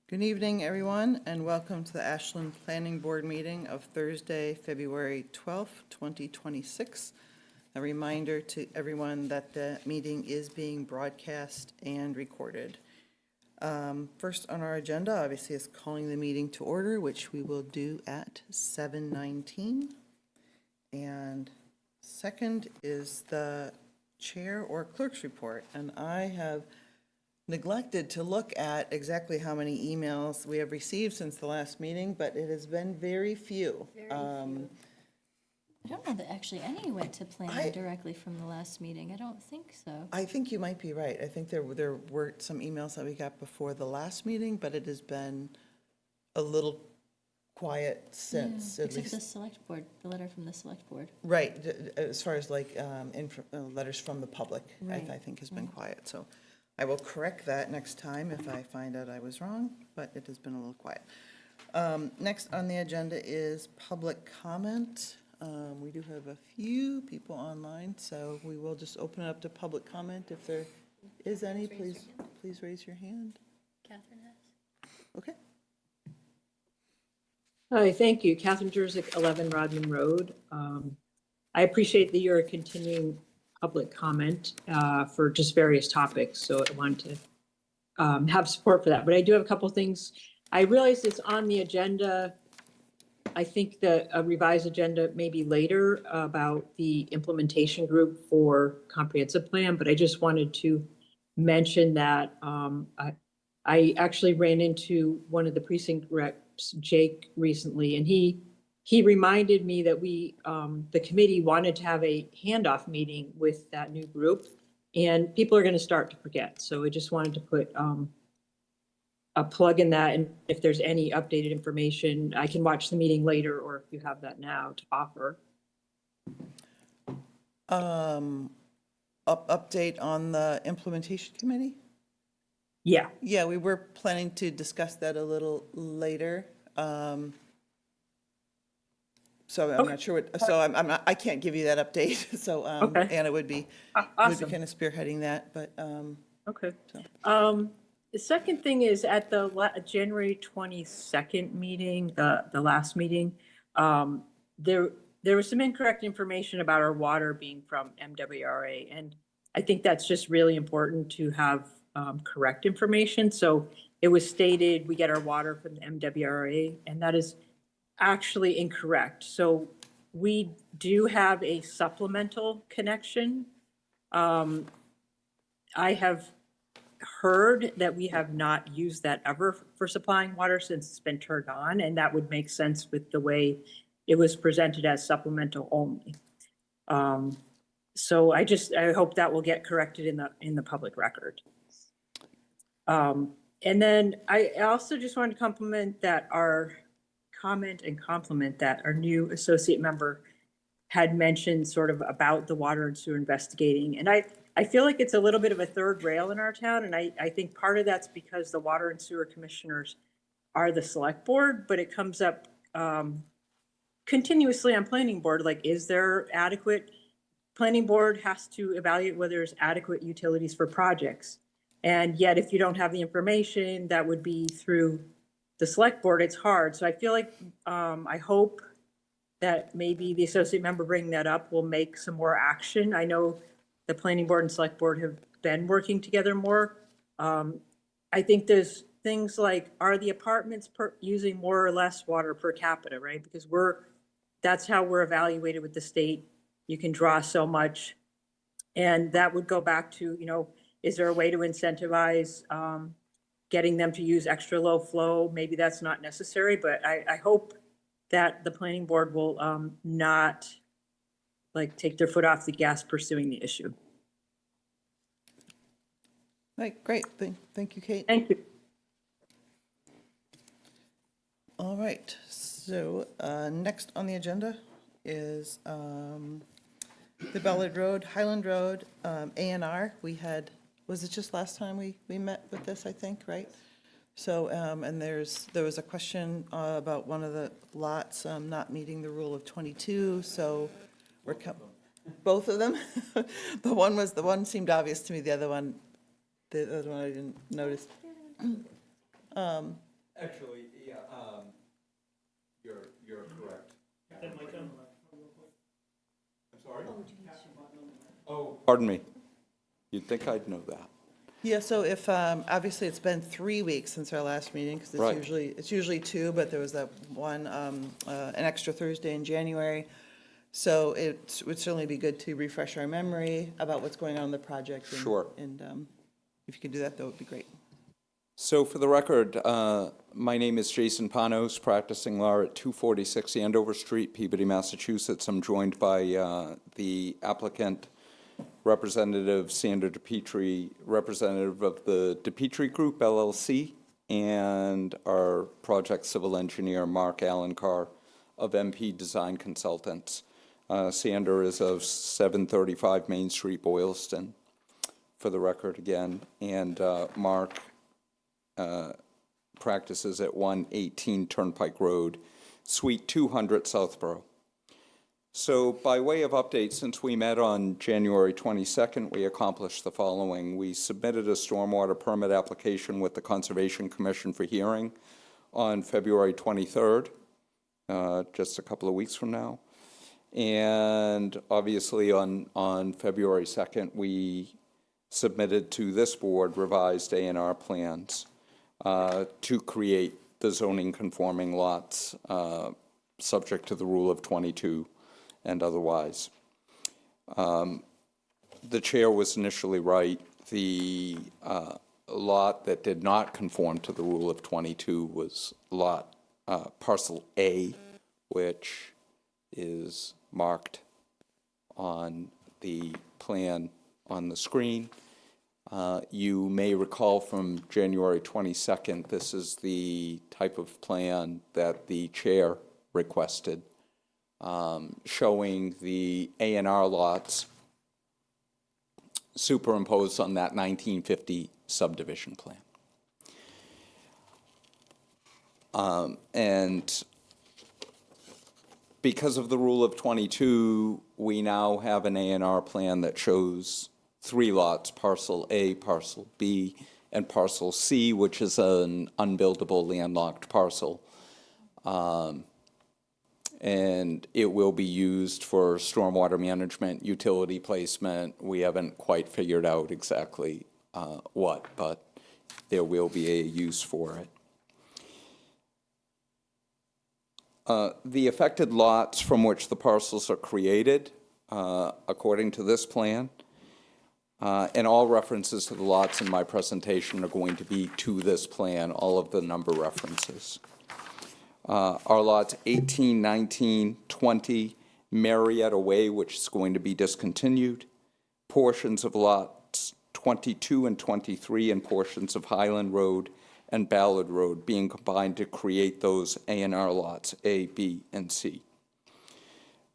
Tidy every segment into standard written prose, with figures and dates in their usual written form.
Good evening, everyone, and welcome to the Ashland Planning Board meeting of Thursday, February 12th, 2026. A reminder to everyone that the meeting is being broadcast and recorded. First on our agenda, obviously, is calling the meeting to order, which we will do at 7:19. And second is the chair or clerk's report, and I have neglected to look at exactly how many emails we have received since the last meeting, but it has been very few. I don't know that actually any went to planning directly from the last meeting. I don't think so. I think you might be right. I think there were some emails that we got before the last meeting, but it has been a little quiet since, at Except the least. select board, the letter from the select board. Right, as far as like letters from the public, Right. I think has been quiet. So I will correct that next time if I find out I was wrong, but it has been a little quiet. Next on the agenda is public comment. We do have a few people online, so we will just open it up to public comment. If there is any, please raise your hand. Catherine has. Okay. Hi, thank you. Catherine Jerzyk, 11 Rodman Road. I appreciate that you're continuing public comment for just various topics, so I wanted to have support for that. But I do have a couple things. I realize it's on the agenda. I think that a revised agenda maybe later about the implementation group for comprehensive plan, but I just wanted to mention that I actually ran into one of the precinct reps, Jake, recently, and he reminded me that we, the committee wanted to have a handoff meeting with that new group, and people are going to start to forget. So I just wanted to put a plug in that, and if there's any updated information, I can watch the meeting later, or if you have that now to offer. Update on the implementation committee? Yeah. Yeah, we were planning to discuss that a little later. So I'm not sure what, so I can't give you that update. So, Okay. Anna would be Awesome. kind of spearheading that, but, Okay. so. The second thing is at the January 22nd meeting, the last meeting, there was some incorrect information about our water being from MWRA. And I think that's just really important to have correct information. So it was stated we get our water from the MWRA, and that is actually incorrect. So we do have a supplemental connection. I have heard that we have not used that ever for supplying water since it's been turned on, and that would make sense with the way it was presented as supplemental only. So I hope that will get corrected in the public record. And then I also just wanted to compliment that our new associate member had mentioned sort of about the water and sewer investigating. And I feel like it's a little bit of a third rail in our town. And I think part of that's because the water and sewer commissioners are the select board, but it comes up continuously on planning board. Like, is there adequate, planning board has to evaluate whether there's adequate utilities for projects. And yet, if you don't have the information, that would be through the select board, it's hard. So I feel like, I hope that maybe the associate member bringing that up will make some more action. I know the planning board and select board have been working together more. I think there's things like, are the apartments using more or less water per capita, right? Because that's how we're evaluated with the state. You can draw so much. And that would go back to, is there a way to incentivize getting them to use extra low flow? Maybe that's not necessary, but I hope that the planning board will not take their foot off the gas pursuing the issue. Right, great. Thank you, Kate. Thank you. All right, so next on the agenda is the Ballard Road, Highland Road, A&R. We had, was it just last time we met with this, I think, right? So, and there was a question about one of the lots not meeting the rule of 22, so we're, both of them? The one seemed obvious to me, the other one I didn't notice. Actually, yeah, you're correct. I'm sorry? Oh, pardon me. You'd think I'd know that. Yeah, so if, obviously, it's been 3 weeks since our last meeting, because Right. it's usually 2, but there was that one, an extra Thursday in January. So it would certainly be good to refresh our memory about what's going on in the project. Sure. And if you could do that, that would be great. So for the record, my name is Jason Panos, practicing law at 246 Andover Street, Peabody, Massachusetts. I'm joined by the applicant, Representative Sandra DePietri, representative of the DePietri Group, LLC, and our project civil engineer, Mark Allencar of MP Design Consultants. Sandra is of 735 Main Street, Boylston, for the record again, and Mark practices at 118 Turnpike Road, Suite 200, Southborough. So by way of update, since we met on January 22nd, we accomplished the following. We submitted a stormwater permit application with the Conservation Commission for hearing on February 23rd, just a couple of weeks from now. And obviously on February 2nd, we submitted to this board revised A&R plans to create the zoning conforming lots subject to the rule of 22 and otherwise. The chair was initially right. The lot that did not conform to the rule of 22 was lot parcel A, which is marked on the plan on the screen. You may recall from January 22nd, this is the type of plan that the chair requested, showing the A&R lots superimposed on that 1950 subdivision plan. And because of the rule of 22, we now have an A&R plan that shows 3 lots, parcel A, parcel B, and parcel C, which is an unbuildable landlocked parcel. And it will be used for stormwater management, utility placement. We haven't quite figured out exactly what, but there will be a use for it. The affected lots from which the parcels are created, according to this plan, and all references to the lots in my presentation are going to be to this plan, all of the number references. Our lots 18, 19, 20, Marietta Way, which is going to be discontinued, portions of lots 22 and 23, and portions of Highland Road and Ballard Road being combined to create those A&R lots, A, B, and C.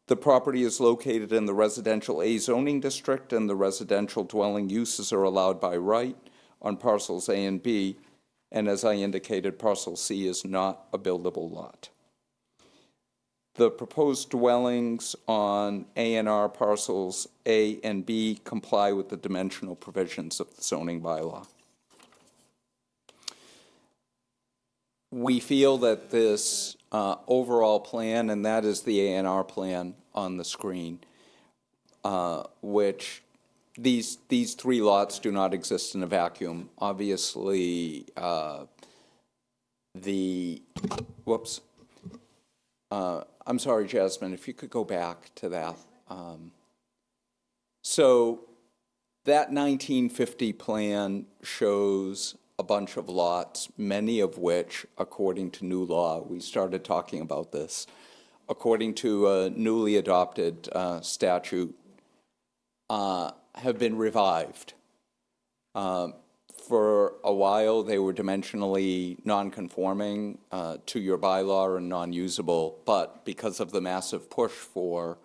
The property is located in the residential A zoning district, and the residential dwelling uses are allowed by right on parcels A and B, and as I indicated, parcel C is not a buildable lot. The proposed dwellings on A&R parcels A and B comply with the dimensional provisions of the zoning bylaw. We feel that this overall plan, and that is the A&R plan on the screen, which these 3 lots do not exist in a vacuum. Obviously, I'm sorry, Jasmine, if you could go back to that. So that 1950 plan shows a bunch of lots, many of which, according to new law, we started talking about this, according to a newly adopted statute, have been revived. For a while, they were dimensionally non-conforming to your bylaw and non-usable, but because of the massive push for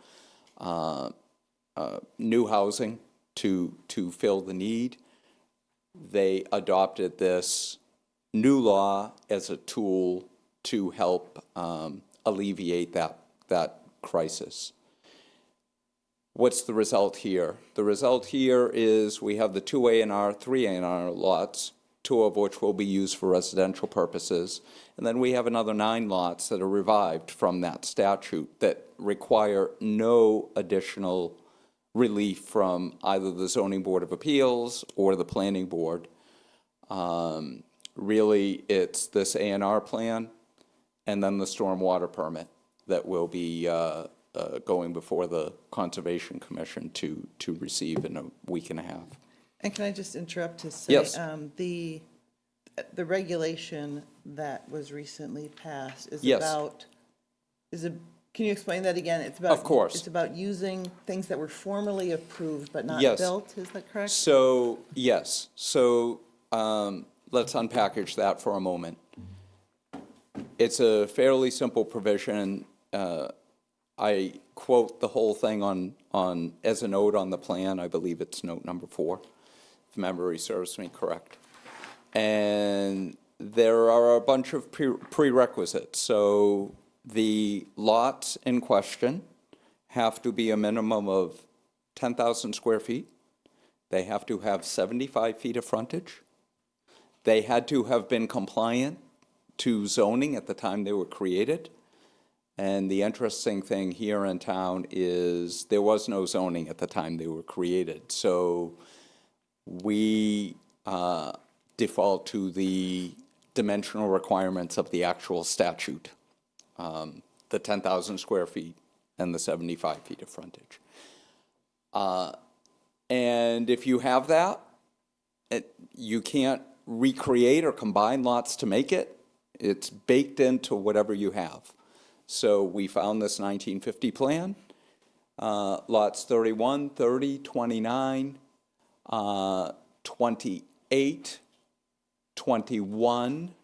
new housing to fill the need, they adopted this new law as a tool to help alleviate that crisis. What's the result here? The result here is we have the 2 A&R, 3 A&R lots, 2 of which will be used for residential purposes. And then we have another 9 lots that are revived from that statute that require no additional relief from either the Zoning Board of Appeals or the Planning Board. Really, it's this A&R plan and then the stormwater permit that will be going before the Conservation Commission to receive in a week and a half. And can I just interrupt to say? Yes. The regulation that was recently passed is Yes. about, can you explain that again? It's about. Of course. It's about using things that were formally approved but not Yes. built, is that correct? So, yes, so let's unpackage that for a moment. It's a fairly simple provision. I quote the whole thing on as a note on the plan. I believe it's note number 4, if memory serves me correct. And there are a bunch of prerequisites. So the lots in question have to be a minimum of 10,000 square feet. They have to have 75 feet of frontage. They had to have been compliant to zoning at the time they were created. And the interesting thing here in town is there was no zoning at the time they were created. So we default to the dimensional requirements of the actual statute, the 10,000 square feet and the 75 feet of frontage. And if you have that, you can't recreate or combine lots to make it. It's baked into whatever you have. So we found this 1950 plan, lots 31, 30, 29, 28, 21,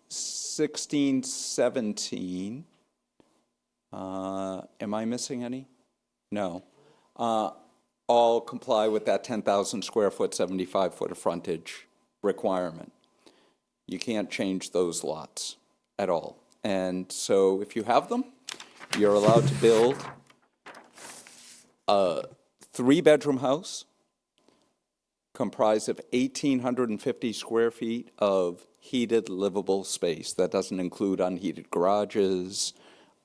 16, 17. Am I missing any? No. All comply with that 10,000 square foot, 75 foot of frontage requirement. You can't change those lots at all. And so if you have them, you're allowed to build a 3-bedroom house comprised of 1,850 square feet of heated livable space. That doesn't include unheated garages,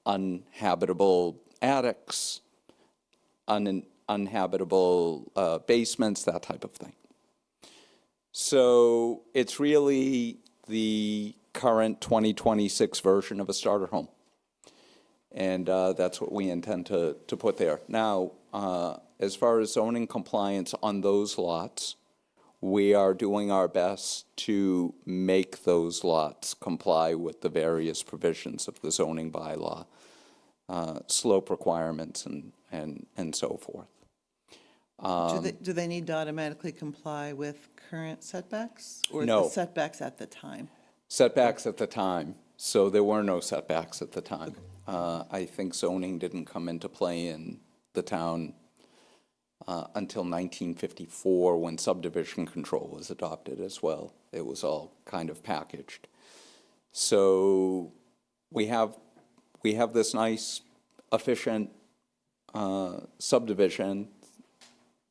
uninhabitable attics, uninhabitable basements, that type of thing. So it's really the current 2026 version of a starter home. And that's what we intend to put there. Now, as far as zoning compliance on those lots, we are doing our best to make those lots comply with the various provisions of the zoning bylaw, slope requirements and so forth. Do they need to automatically comply with current setbacks? Or No. the setbacks at the time? Setbacks at the time, so there were no setbacks at the time. I think zoning didn't come into play in the town until 1954, when subdivision control was adopted as well. It was all kind of packaged. So we have this nice, efficient subdivision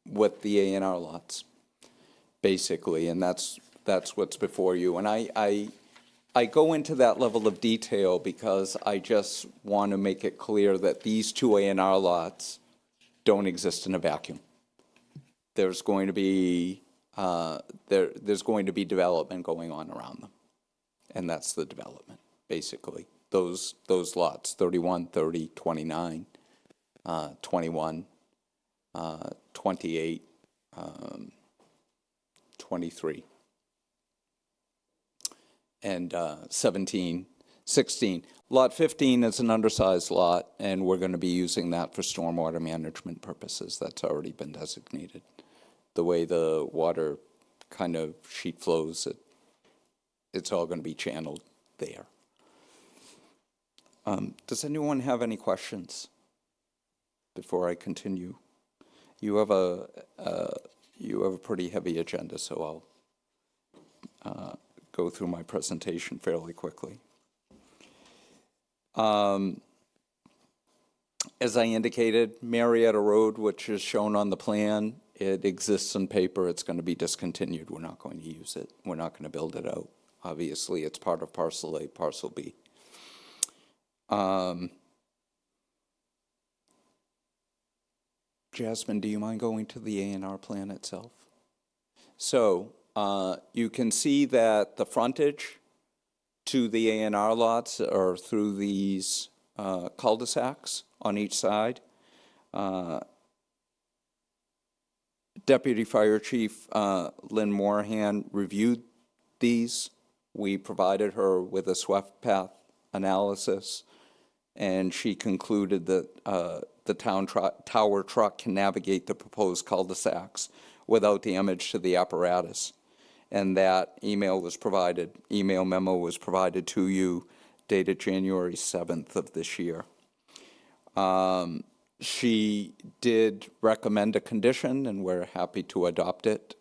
with the A&R lots, basically, and that's what's before you. And I go into that level of detail because I just want to make it clear that these 2 A&R lots don't exist in a vacuum. There's going to be there's going to be development going on around them, and that's the development, basically. Those lots, 31, 30, 29, 21, 28, 23, and 17, 16. Lot 15 is an undersized lot, and we're going to be using that for stormwater management purposes. That's already been designated. The way the water kind of sheet flows, it's all going to be channeled there. Does anyone have any questions before I continue? You have a pretty heavy agenda, so I'll go through my presentation fairly quickly. As I indicated, Marietta Road, which is shown on the plan, It exists on paper. It's going to be discontinued. We're not going to use it. We're not going to build it out. Obviously, it's part of Parcel A, Parcel B. Jasmine, do you mind going to the A&R plan itself? So you can see that the frontage to the A&R lots are through these cul-de-sacs on each side. Deputy Fire Chief Lynn Morahan reviewed these. We provided her with a swept path analysis, and she concluded that the tower truck can navigate the proposed cul-de-sacs without damage to the apparatus. And that email memo was provided to you dated January 7th of this year. She did recommend a condition, and we're happy to adopt it,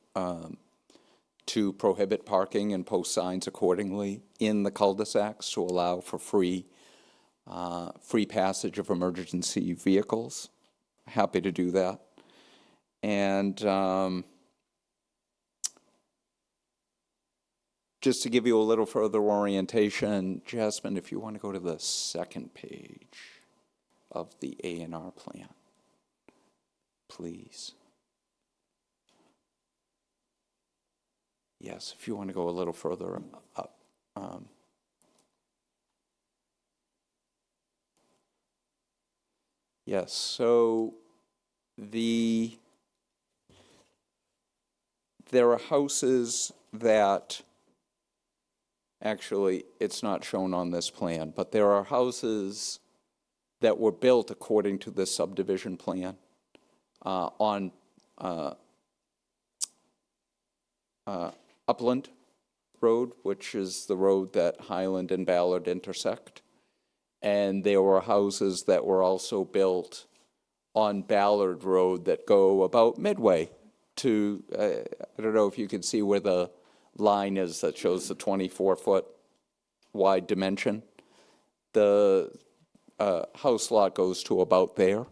to prohibit parking and post signs accordingly in the cul-de-sacs to allow for free passage of emergency vehicles. Happy to do that. And just to give you a little further orientation, Jasmine, if you want to go to the second page of the A&R plan, please. Yes, if you want to go a little further up. Yes, so there are houses that, actually, it's not shown on this plan, but there are houses that were built according to this subdivision plan on Upland Road, which is the road that Highland and Ballard intersect. And there were houses that were also built on Ballard Road that go about midway to, I don't know if you can see where the line is that shows the 24-foot wide dimension. The house lot goes to about there.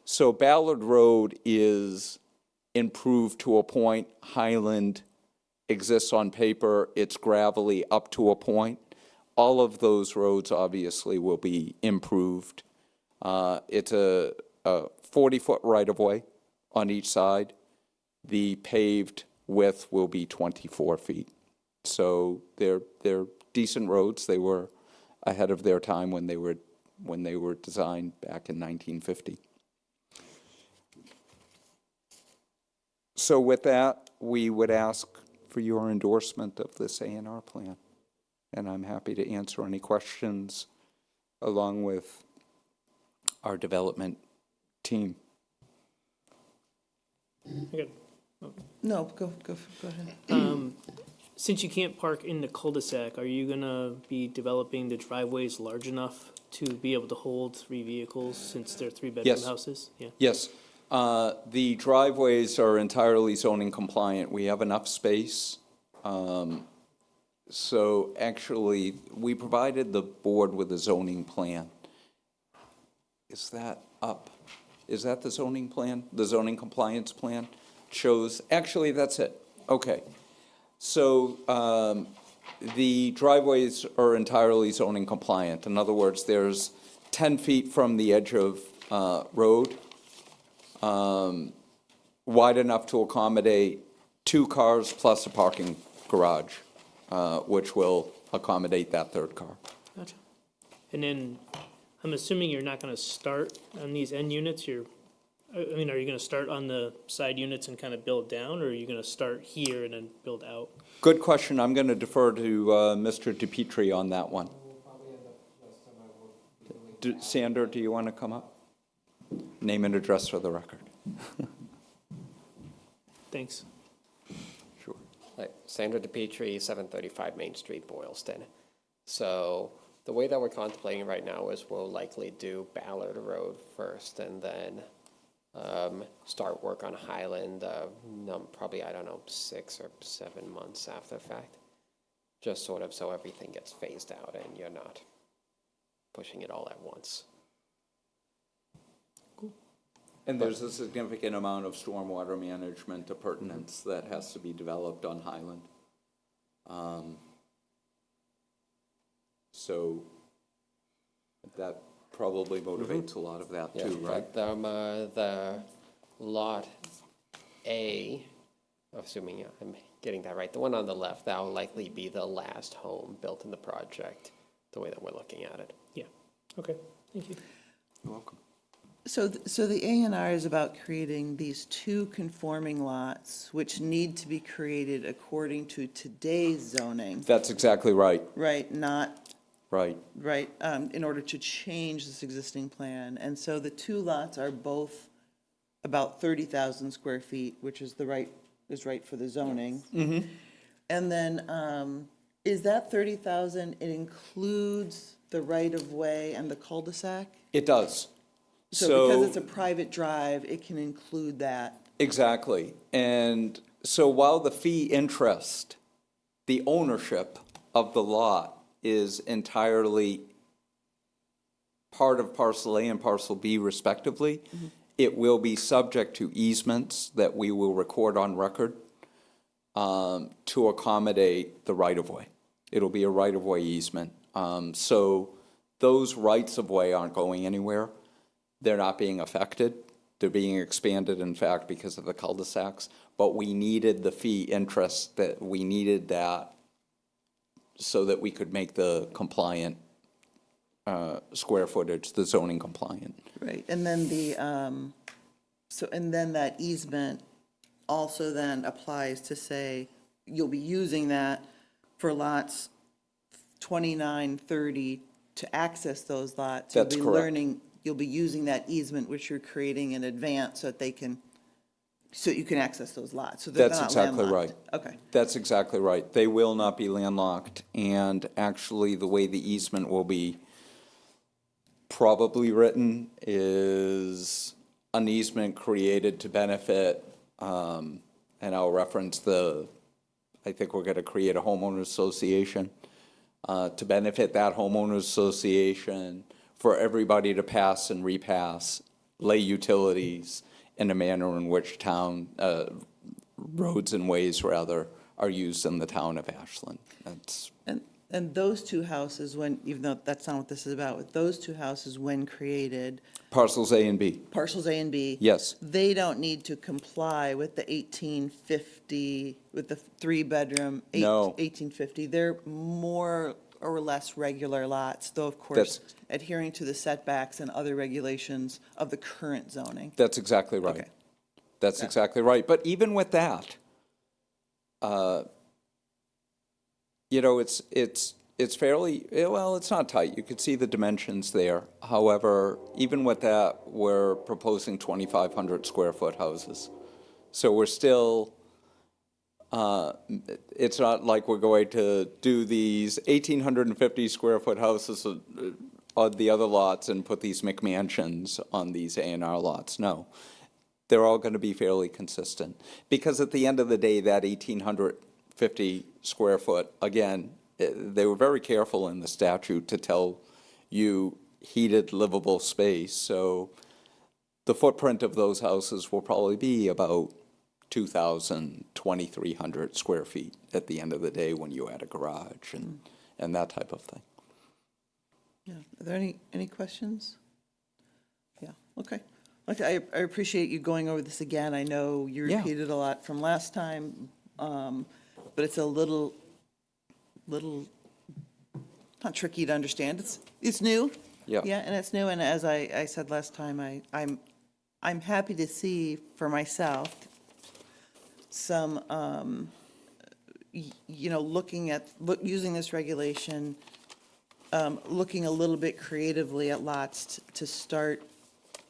So Ballard Road is improved to a point. Highland exists on paper. It's gravelly up to a point. All of those roads obviously will be improved. It's a 40-foot right-of-way on each side. The paved width will be 24 feet. So they're decent roads. They were ahead of their time when they were designed back in 1950. So with that, we would ask for your endorsement of this A&R plan. And I'm happy to answer any questions along with our development team. No, go ahead. Since you can't park in the cul-de-sac, are you gonna be developing the driveways large enough to be able to hold 3 vehicles since they're 3-bedroom Yes. houses? Yeah. Yes. The driveways are entirely zoning compliant. We have enough space. So actually, we provided the board with a zoning plan. Is that up? Is that the zoning plan? The zoning compliance plan shows, actually, that's it. Okay. So the driveways are entirely zoning compliant. In other words, there's 10 feet from the edge of road, wide enough to accommodate 2 cars plus a parking garage, which will accommodate that 3rd car. Gotcha. And then, I'm assuming you're not gonna start on these end units, are you gonna start on the side units and kind of build down, or are you gonna start here and then build out? Good question. I'm going to defer to Mr. DePietri on that one. Sandra, do you want to come up? Name and address for the record. Thanks. Sure. Hi, Sandra DePietri, 735 Main Street, Boylston. So the way that we're contemplating right now is we'll likely do Ballard Road first and then start work on Highland, probably, 6 or 7 months after the fact. Just sort of so everything gets phased out and you're not pushing it all at once. Cool. And there's a significant amount of stormwater management appurtenance that has to be developed on Highland. So that probably motivates a lot of that Yeah, too, right? but, the lot A, assuming I'm getting that right, the one on the left, that will likely be the last home built in the project, the way that we're looking at it. Yeah, okay, thank you. You're welcome. So the A and R is about creating these two conforming lots, which need to be created according to today's zoning, That's exactly right, right? Not, right. right, in order to change this existing plan. And so the two lots are both about 30,000 square feet, which is right for the zoning. And then, is that 30,000, it includes the right-of-way and the cul-de-sac? It does. So because it's a private drive, it can include that. Exactly. And so while the fee interest, the ownership of the lot is entirely part of parcel A and parcel B respectively, it will be subject to easements that we will record on record to accommodate the right-of-way. It'll be a right-of-way easement. So those rights-of-way aren't going anywhere. They're not being affected. They're being expanded, in fact, because of the cul-de-sacs. But we needed the fee interest, that we needed that so that we could make the compliant square footage, the zoning compliant. Right, and then and then that easement also then applies to say, you'll be using that for lots 29, 30 to access those lots. That's You'll be correct. You'll be using that easement which you're creating in advance so that so you can access those lots. So they're That's not exactly landlocked. right. Okay, That's exactly right. They will not be landlocked, and actually, the way the easement will be probably written is an easement created to benefit, and I'll reference I think we're going to create a homeowners association to benefit that homeowners association, for everybody to pass and repass, lay utilities in a manner in which roads and ways, rather, are used in the town of Ashland. That's, and those two houses, even though that's not what this is about, but those two houses, when created, parcels A and B. parcels A and B. Yes. They don't need to comply with the 1850, with the three-bedroom. No. 1850. They're more or less regular lots, though of course That's- adhering to the setbacks and other regulations of the current zoning. That's exactly right. Okay. That's exactly right. But even with that, it's fairly, well, it's not tight. You could see the dimensions there. However, even with that, we're proposing 2,500 square foot houses. So we're still, it's not like we're going to do these 1,850 square foot houses on the other lots and put these McMansions on these A&R lots. No. They're all going to be fairly consistent. Because at the end of the day, that 1,850 square foot, again, they were very careful in the statute to tell you heated, livable space. So the footprint of those houses will probably be about 2,000, 2,300 square feet at the end of the day when you add a garage and that type of thing. Yeah, are there any questions? Yeah, okay. Okay, I appreciate you going over this again. I know you Yeah. repeated a lot from last time, but it's a little not tricky to understand. It's new. Yeah. Yeah, and it's new, and as I said last time, I'm happy to see for myself some, using this regulation, looking a little bit creatively at lots to start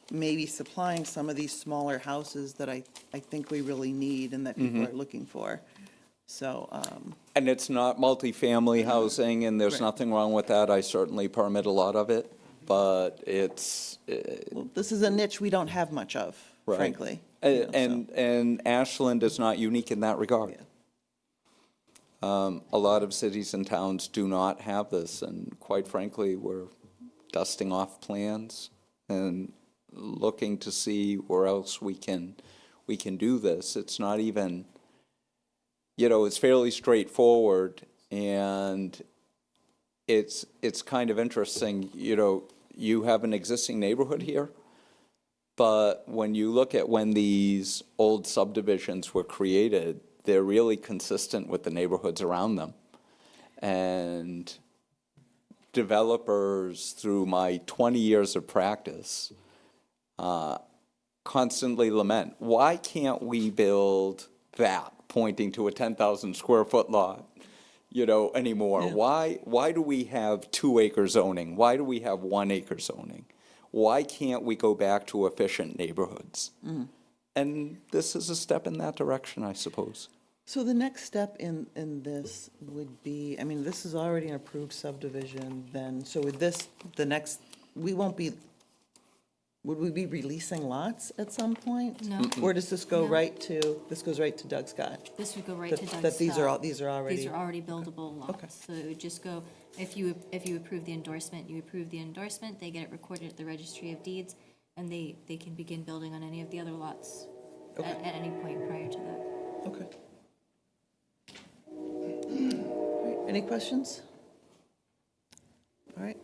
maybe supplying some of these smaller houses that I think we really need and that people are looking for. So, And it's not multifamily housing, and there's Right. nothing wrong with that. I certainly permit a lot of it, but well, this is a niche we don't have much of, right. frankly. you know, so. And Ashland is not unique in that regard. Yeah. A lot of cities and towns do not have this, and quite frankly, we're dusting off plans, and looking to see where else we can do this. It's not even, it's fairly straightforward, and it's kind of interesting, you have an existing neighborhood here, but when you look at when these old subdivisions were created, they're really consistent with the neighborhoods around them. And developers, through my 20 years of practice, constantly lament, why can't we build that, pointing to a 10,000 square foot lot, anymore? Yeah. Why do we have 2 acre zoning? Why do we have 1 acre zoning? Why can't we go back to efficient neighborhoods? And this is a step in that direction, I suppose. So the next step in this would be, I mean, this is already an approved subdivision then, so with this, we won't be, would we be releasing lots at some point? No. Or does this go No. this goes right to Doug Scott? This would go right to Doug That these are Scott. these are already. These are already buildable Okay. lots. So it would just go, if you approve the endorsement, you approve the endorsement, they get it recorded at the Registry of Deeds, and they can begin building on any of the other lots Okay. at any point prior to that. Okay. All right, any questions? All right,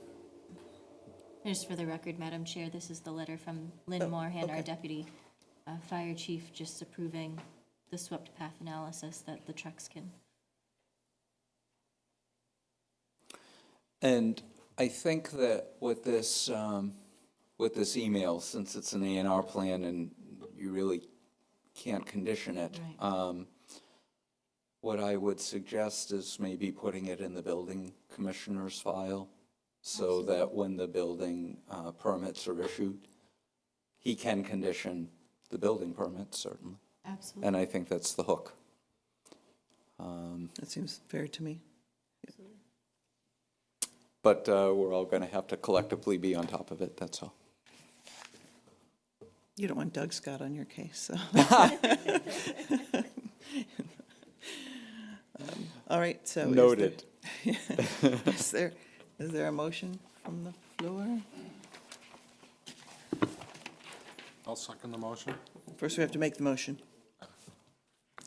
Just for the record, Madam Chair, this is the letter from Lynn Oh, Moorhan, our okay. deputy fire chief, just approving the swept path analysis that the trucks can. And I think that with this email, since it's an A&R plan and you really can't condition it, Right. what I would suggest is maybe putting it in the building commissioner's file, so that when the building permits are issued, he can condition the building permit, certainly. Absolutely. And I think that's the hook. that seems fair to me. But we're all going to have to collectively be on top of it, that's all. You don't want Doug Scott on your case, so. All right, so. Noted. Is there a motion from the floor? I'll second the motion. First, we have to make the motion.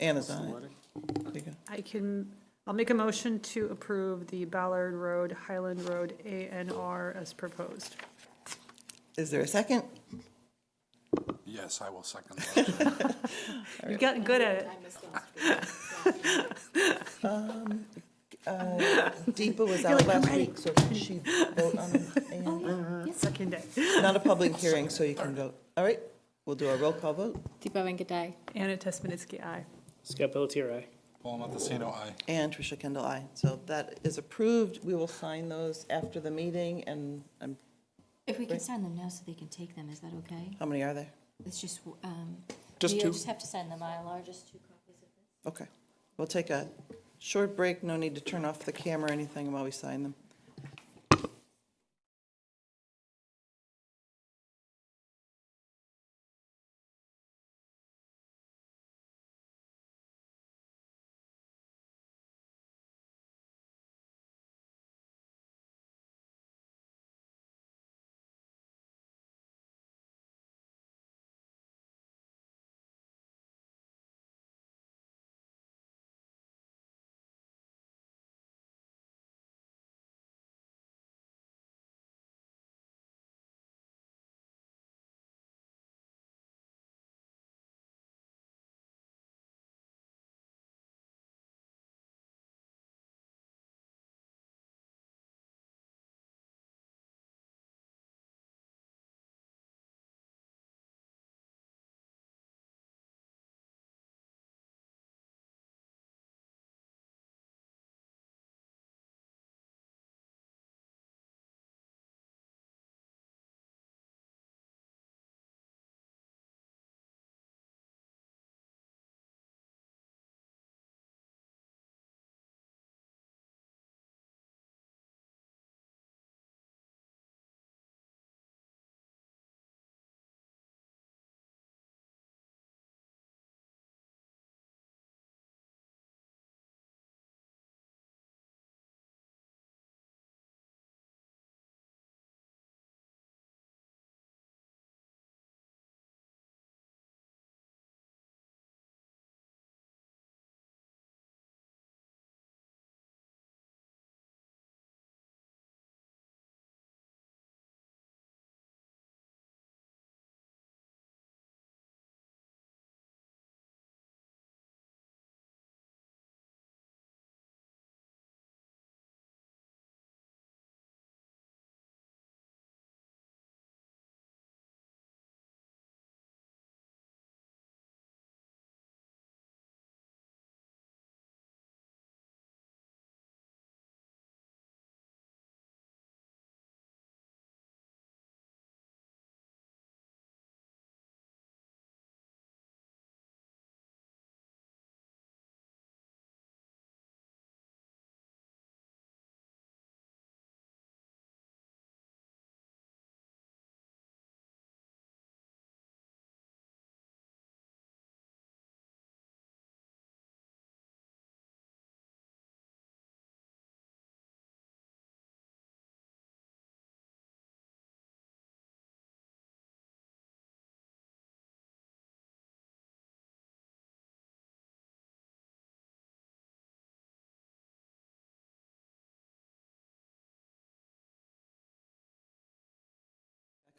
Anna's on it. There you go. I'll make a motion to approve the Ballard Road, Highland Road ANR as proposed. Is there a second? Yes, I will second the motion. You've gotten good at it. Deepa was You're out like, "I'm last ready." week, so can she vote on it? Second day. Not a public hearing, so you can vote. All right, we'll do a roll call vote. Deepa Venkatai. Anna Tesmanitsky, aye. Scott Pelletier, aye. Paul Montesino, aye. And Tricia Kendall, aye. So that is approved. We will sign those after the meeting, and If we can Right. sign them now so they can take them, is that okay? how many are there? It's just, Just you two. just have to sign the Mylar, just 2 copies of this. Okay. We'll take a short break. No need to turn off the camera or anything while we sign them.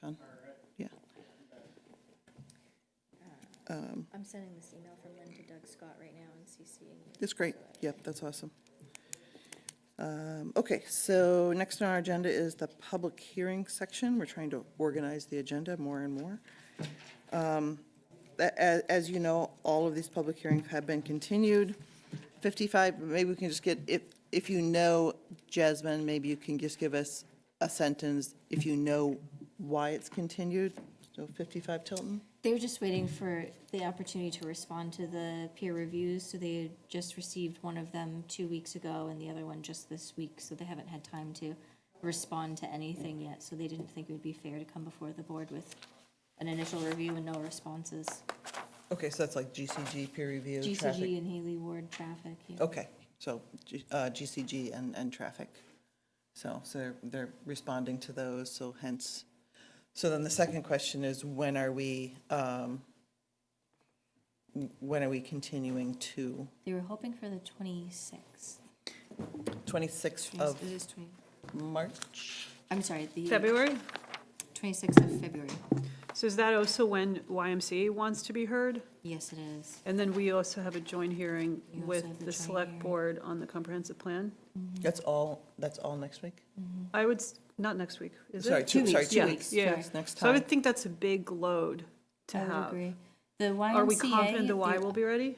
John. Yeah. I'm sending this email from Lynn to Doug Scott right now and CCing you. That's great. Yep, that's awesome. Okay, so next on our agenda is the public hearing section. We're trying to organize the agenda more and more. As you know, all of these public hearings have been continued. 55, maybe we can just get, if you know, Jasmine, maybe you can just give us a sentence if you know why it's continued. So 55 Tilton? They were just waiting for the opportunity to respond to the peer reviews, so they had just received one of them 2 weeks ago and the other one just this week, so they haven't had time to respond to anything yet, so they didn't think it would be fair to come before the board with an initial review and no responses. Okay, so that's like GCG peer review, traffic. GCG and Haley Ward traffic, yeah. Okay, so GCG and traffic. So they're responding to those, so hence. So then the second question is, when are we continuing to? They were hoping for the 26th. 26th Yes, of it is 20, March? I'm sorry, the February? 26th of February. So is that also when YMCA wants to be heard? Yes, it is. And then we also have a joint hearing You also with have the the joint select hearing. board on the comprehensive plan? That's all next week? I would, not next week, is it? Sorry, 2 weeks. sorry, 2 Yeah, weeks. yeah. Yes, next So I time. would think that's a big load to I would have. agree. The YMCA. Are we confident the Y they- will be ready?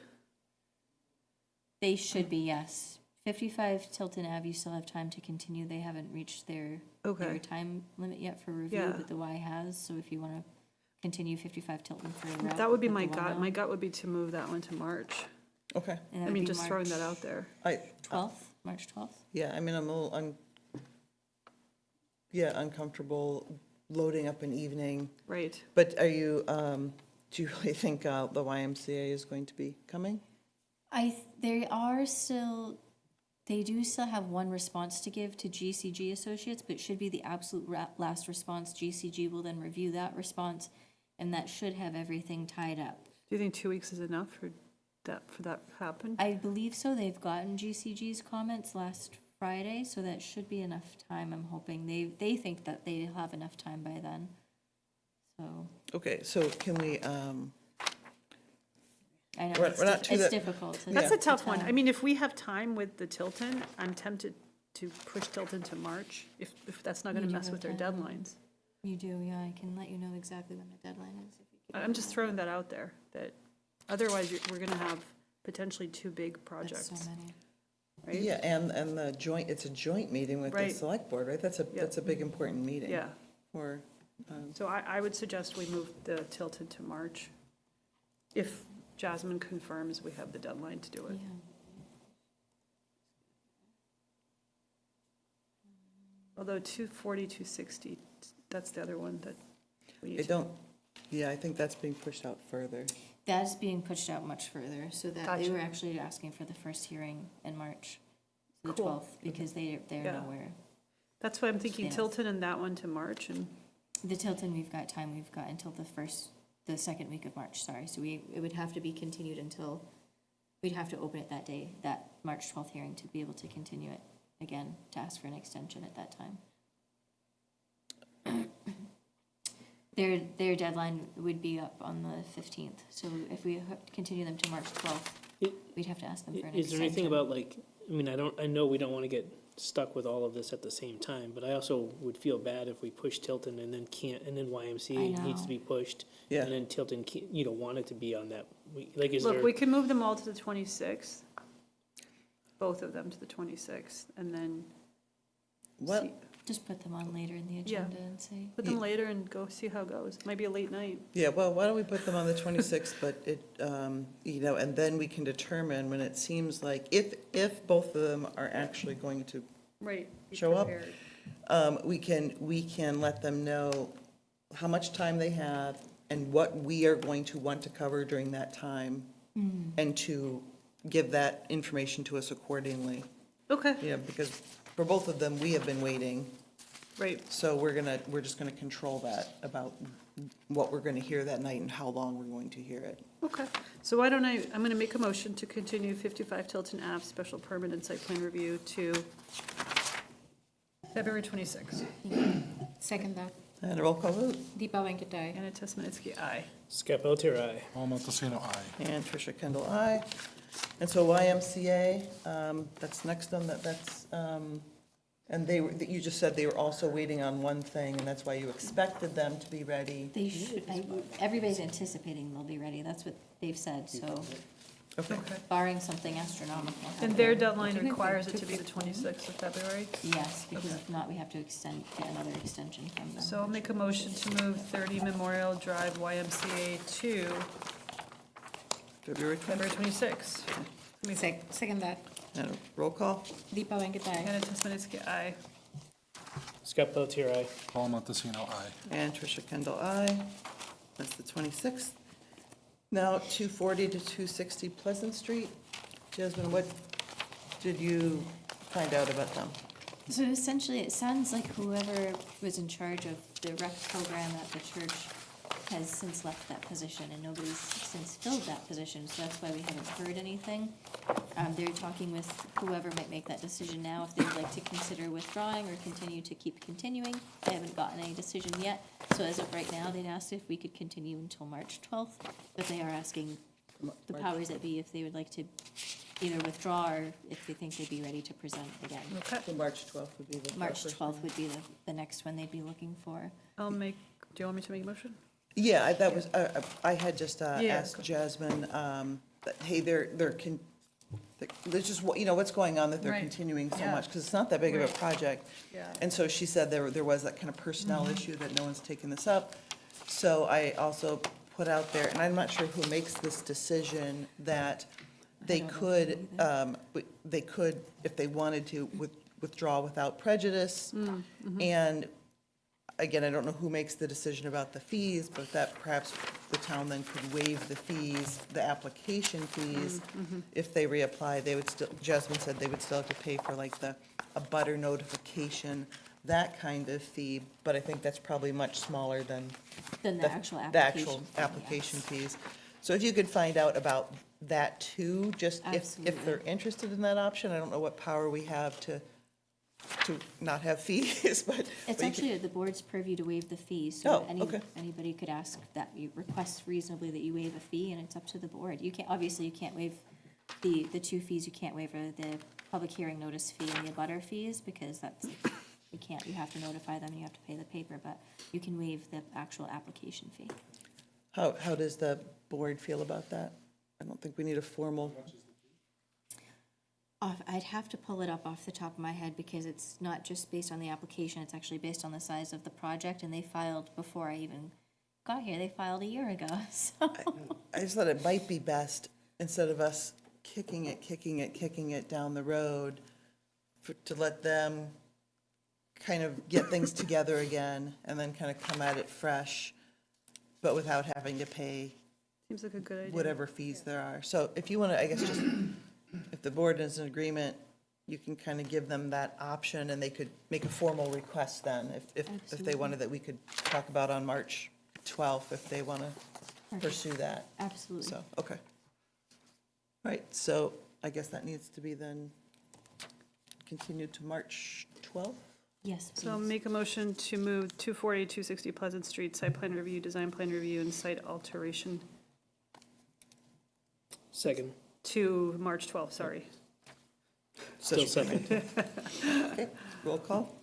They should be, yes. 55 Tilton Ave, you still have time to continue. They haven't reached their Okay. time limit yet for review, Yeah. but the Y has. So if you want to continue 55 Tilton for a route. That would be let my the Y gut. know. My gut would be to move that one to March. Okay, And that I would mean, be just throwing that March out there. 12th, March 12th. yeah, I mean, I'm a little uncomfortable loading up an evening. Right. But are you, do you really think the YMCA is going to be coming? They do still have one response to give to GCG Associates, but it should be the absolute last response. GCG will then review that response, and that should have everything tied up. Do you think 2 weeks is enough for that to happen? I believe so. They've gotten GCG's comments last Friday, so that should be enough time, I'm hoping. They think that they'll have enough time by then. So, Okay, so can we, I know We're it's not to it's the- difficult. That's to a tough one. tell. I mean, if we have time with the Tilton, I'm tempted to push Tilton to March, if that's not You gonna do mess have with their time. deadlines. You do, yeah. I can let you know exactly when the deadline is. If you keep I'm just throwing that out there, that otherwise we're gonna have potentially 2 big That's projects, so many. right? yeah, and the joint, it's a joint meeting with the Right. select board, right? That's a big, important meeting. Yeah, Or, so I would suggest we move the Tilton to March, if Jasmine confirms we have the deadline to do Yeah. it. Although 240, 260, that's the other one that we I need to. don't, yeah, I think that's being pushed out further. That's being pushed out much further, so that they Gotcha. were actually asking for the first hearing in March, the Cool. 12th, because they're Yeah. nowhere. That's why I'm thinking Yes. Tilton and that one to March, and The Tilton, we've got time, we've got until the second week of March, sorry, so it would have to be continued until, we'd have to open it that day, that March 12th hearing to be able to continue it again, to ask for an extension at that time. Their deadline would be up on the 15th, so if we continue them to March 12th, It- we'd have to ask them for an extension. Is there anything about like, I mean, I know we don't want to get stuck with all of this at the same time, but I also would feel bad if we push Tilton and then can't, and then YMCA I needs know. to be pushed. Yeah. And then Tilton, want it to be on that, like, is look, there? we can move them all to the 26th, both of them to the 26th, and then What, see- Just put them on later in the Yeah. agenda and see. put them later and go see how it goes. Might be a late night. yeah, well, why don't we put them on the 26th, but it, and then we can determine when it seems like, if both of them are actually going to Right. be Show up. prepared. we can let them know how much time they have and what we are going to want to cover during that time, and to give that information to us accordingly. Okay, You know, because for both of them, we have been waiting, right. so we're just gonna control that about what we're gonna hear that night and how long we're going to hear it. Okay, so why don't I'm gonna make a motion to continue 55 Tilton Ave special permit and site plan review to February 26th. Second that. And a roll call vote. Deepa Venkateswaran. Anna Tesmanitsky, aye. Scott Pelletier, aye. Paul Montesino, aye. And Tricia Kendall, aye. And so YMCA, that's next on that's, and they were, you just said they were also waiting on one thing, and that's why you expected them to be ready. They should, everybody's anticipating they'll be ready, that's what they've said, so Okay. barring something astronomical. And their deadline requires it to be the 26th of February. Yes, because if not, we have to get another extension from them. So I'll make a motion to move 30 Memorial Drive YMCA to February February 26th. Second that. And a roll call. Deepa Venkateswaran. Anna Tesmanitsky, aye. Scott Pelletier, aye. Paul Montesino, aye. And Tricia Kendall, aye. That's the 26th. Now, 240 to 260 Pleasant Street. Jasmine, what did you find out about them? So essentially, it sounds like whoever was in charge of the rec program at the church has since left that position, and nobody's since filled that position, so that's why we haven't heard anything. They're talking with whoever might make that decision now, if they would like to consider withdrawing or continue to keep continuing. They haven't gotten any decision yet, so as of right now, they'd asked if we could continue until March 12th, but they are asking the powers that be if they would like to either withdraw or if they think they'd be ready to present again. Okay. So March 12th would be the. March first 12th one. would be the next one they'd be looking for. I'll make, do you want me to make a motion? Yeah, that was, I had just Yeah, asked go. Jasmine, that, hey, there's just, you know, what's going on that they're Right. continuing so Yeah. much, because it's not that big of a Right. project. Yeah. And so she said there was that kind of personnel issue, that no one's taken this up. So I also put out there, and I'm not sure who makes this decision, that they could, if they wanted to, withdraw without prejudice. And again, I don't know who makes the decision about the fees, but that perhaps the town then could waive the fees, the application fees. If they reapply, they would still, Jasmine said they would still have to pay for like a butter notification, that kind of fee, but I think that's probably much smaller than Then the actual the application. actual fee, application yes. fees. So if you could find out about that too, just if Absolutely. they're interested in that option, I don't know what power we have to not have fees, but. It's but you could- actually the board's purview to waive the fee, Oh, so okay. anybody could ask that you request reasonably that you waive a fee, and it's up to the board. You can't, obviously, you can't waive the two fees, you can't waive the public hearing notice fee and the abutter fees, because that's, you can't, you have to notify them, and you have to pay the paper, but you can waive the actual application fee. How does the board feel about that? I don't think we need a formal, I'd have to pull it up off the top of my head, because it's not just based on the application, it's actually based on the size of the project, and they filed before I even got here, they filed a year ago, so. I just thought it might be best, instead of us kicking it down the road, to let them kind of get things together again, and then kind of come at it fresh, but without having to pay Seems like a good idea. whatever fees there are. So if you want to, I guess, just, if the board is in agreement, you can kind of give them that option, and they could make a formal request then, if they Absolutely. wanted, that we could talk about on March 12th, if they want to pursue that. Absolutely. So, okay. All right, so I guess that needs to be then continued to March 12th? Yes, So I'll please. make a motion to move 240, 260 Pleasant Street, site plan review, design plan review, and site alteration Second. to March 12th, sorry. Still second. Okay, roll call.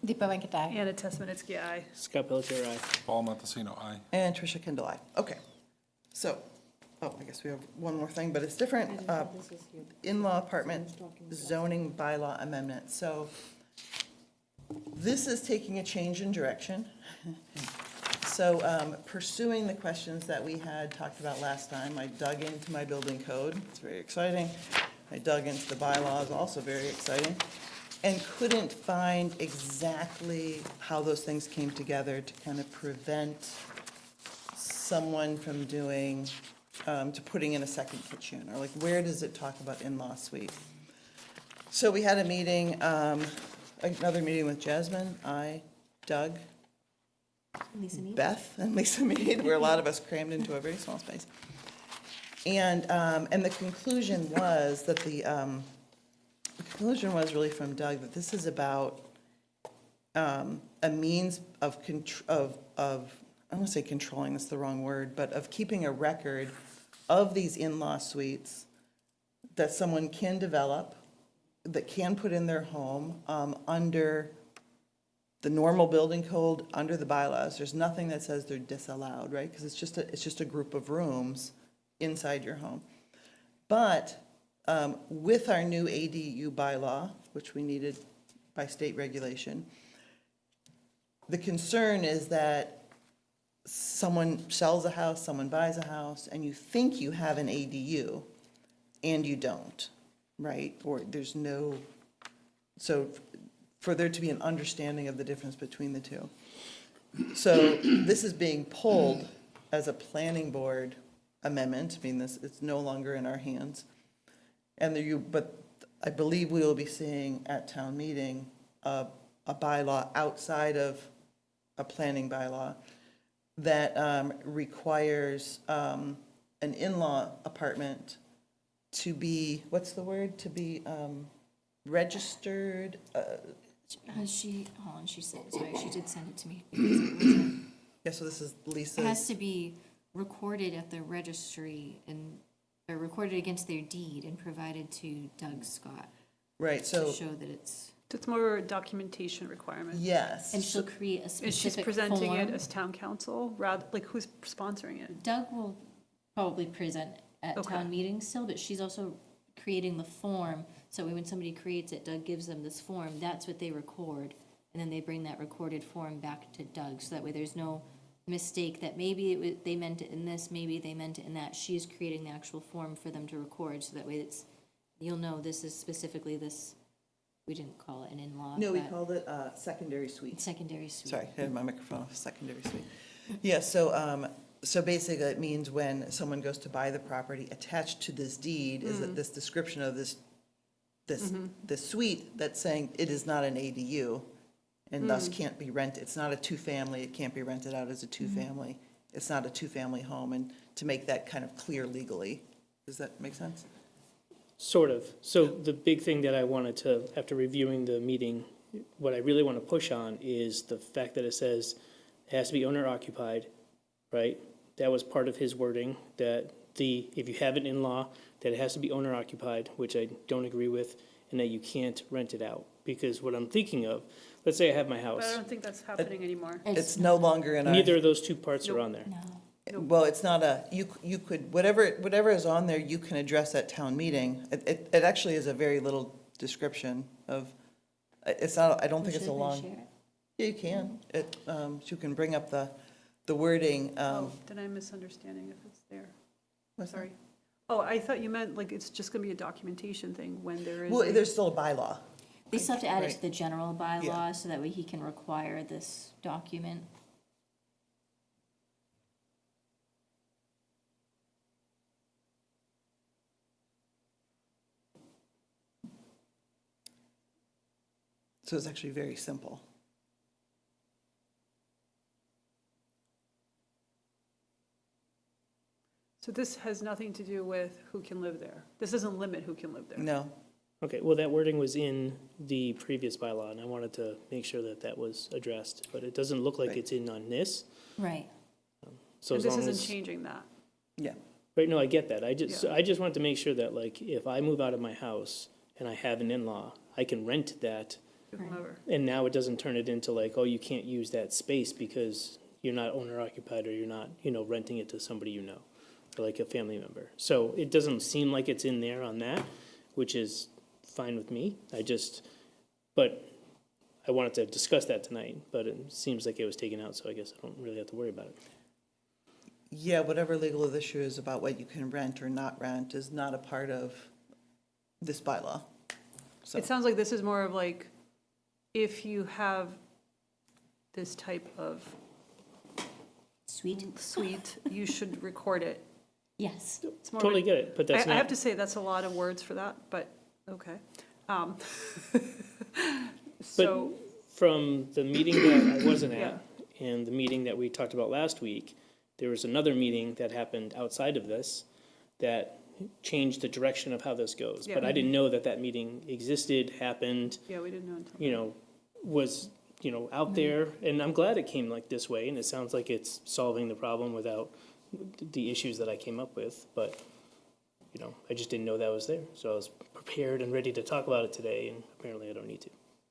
Deepa Venkateswaran. Anna Tesmanitsky, aye. Scott Pelletier, aye. Paul Montesino, aye. And Tricia Kendall, aye. Okay. So, I guess we have one more thing, but it's different. In-law apartment zoning bylaw amendment. So this is taking a change in direction. So pursuing the questions that we had talked about last time, I dug into my building code. It's very exciting. I dug into the bylaws, also very exciting, and couldn't find exactly how those things came together to kind of prevent someone from doing, to putting in a second kitchen, or like, where does it talk about in-law suite? So we had a meeting, another meeting with Jasmine, I, Doug, Lisa Mead? Beth, and Lisa Mead, where a lot of us crammed into a very small space. And the conclusion was that the conclusion was really from Doug, that this is about a means of, I don't want to say controlling, that's the wrong word, but of keeping a record of these in-law suites that someone can develop, that can put in their home, under the normal building code, under the bylaws. There's nothing that says they're disallowed, right? Because it's just a group of rooms inside your home. But with our new ADU bylaw, which we needed by state regulation, the concern is that someone sells a house, someone buys a house, and you think you have an ADU, and you don't, right? Or there's no, so for there to be an understanding of the difference between the two. So this is being pulled as a planning board amendment. I mean, it's no longer in our hands. But I believe we will be seeing at town meeting a bylaw outside of a planning bylaw that requires an in-law apartment to be, what's the word, to be registered? Hold on, she said, sorry, she did send it to me. Yeah, so this is It Lisa. has to be recorded at the registry or recorded against their deed and provided to Doug Scott Right, to so, show that it's, It's more a documentation requirement. yes. and she'll create a And she's specific presenting it form. as town council, rather, like, who's sponsoring it? Doug will probably present at Okay. town meetings still, but she's also creating the form. So when somebody creates it, Doug gives them this form, that's what they record. And then they bring that recorded form back to Doug, so that way there's no mistake that maybe they meant it in this, maybe they meant it in that. She's creating the actual form for them to record, so that way you'll know this is specifically this, we didn't call it an in-law. No, we but called it secondary suite. secondary suite. Sorry, I had my microphone off, secondary suite. Yeah, so basically it means when someone goes to buy the property, attached to this deed is that this description of this suite that's saying it is not an ADU and thus can't be rented. It's not a two-family, it can't be rented out as a two-family. It's not a two-family home, and to make that kind of clear legally. Does that make sense? Sort of. So the big thing that I wanted to, after reviewing the meeting, what I really want to push on is the fact that it says it has to be owner occupied, right? That was part of his wording, that if you have an in-law, that it has to be owner occupied, which I don't agree with, and that you can't rent it out. Because what I'm thinking of, let's say I have my But I house. don't think that's happening anymore. It's no longer in our. Neither of those two parts are on there. No. Well, it's not you could, whatever is on there, you can address at town meeting. It actually is a very little description of, it's not, I don't think it's a Should we long. share it? Yeah, you can. You can bring up the wording. Oh, then I'm misunderstanding if it's there. what's that? Sorry. Oh, I thought you meant like it's just gonna be a documentation thing when there is. Well, a- there's still a bylaw. They still have to add it Right. to the general bylaw, so that way he can require this document. So it's actually very simple. So this has nothing to do with who can live there. This doesn't limit who can live there. No. Okay, well, that wording was in the previous bylaw, and I wanted to make sure that that was addressed, but it doesn't look like Right. it's in on this, Right. so And as this long isn't as. changing that. Yeah. Right, no, I get that, I Yeah. just wanted to make sure that, like, if I move out of my house and I have an in-law, I can rent that, To whomever. and now it doesn't turn it into like, oh, you can't use that space because you're not owner occupied, or you're not, renting it to somebody you know, or like a family member. So it doesn't seem like it's in there on that, which is fine with me. But I wanted to discuss that tonight, but it seems like it was taken out, so I guess I don't really have to worry about it. Yeah, whatever legal issue is about what you can rent or not rent is not a part of this bylaw. So, It sounds like this is more of like, if you have this type of Sweet. suite, you should record it. Yes. It's more of a- Totally get it, but that's I have not, to say, that's a lot of words for that, but, okay. So, from the meeting that I wasn't Yeah. at, and the meeting that we talked about last week, there was another meeting that happened outside of this that changed the direction of how this goes. But Yeah. I didn't know that that meeting existed, happened, yeah, we didn't know until. was you know, out there, and I'm glad it came like this way, and it sounds like it's solving the problem without the issues that I came up with, but, you know, I just didn't know that was there, so I was prepared and ready to talk about it today, and apparently I don't need to.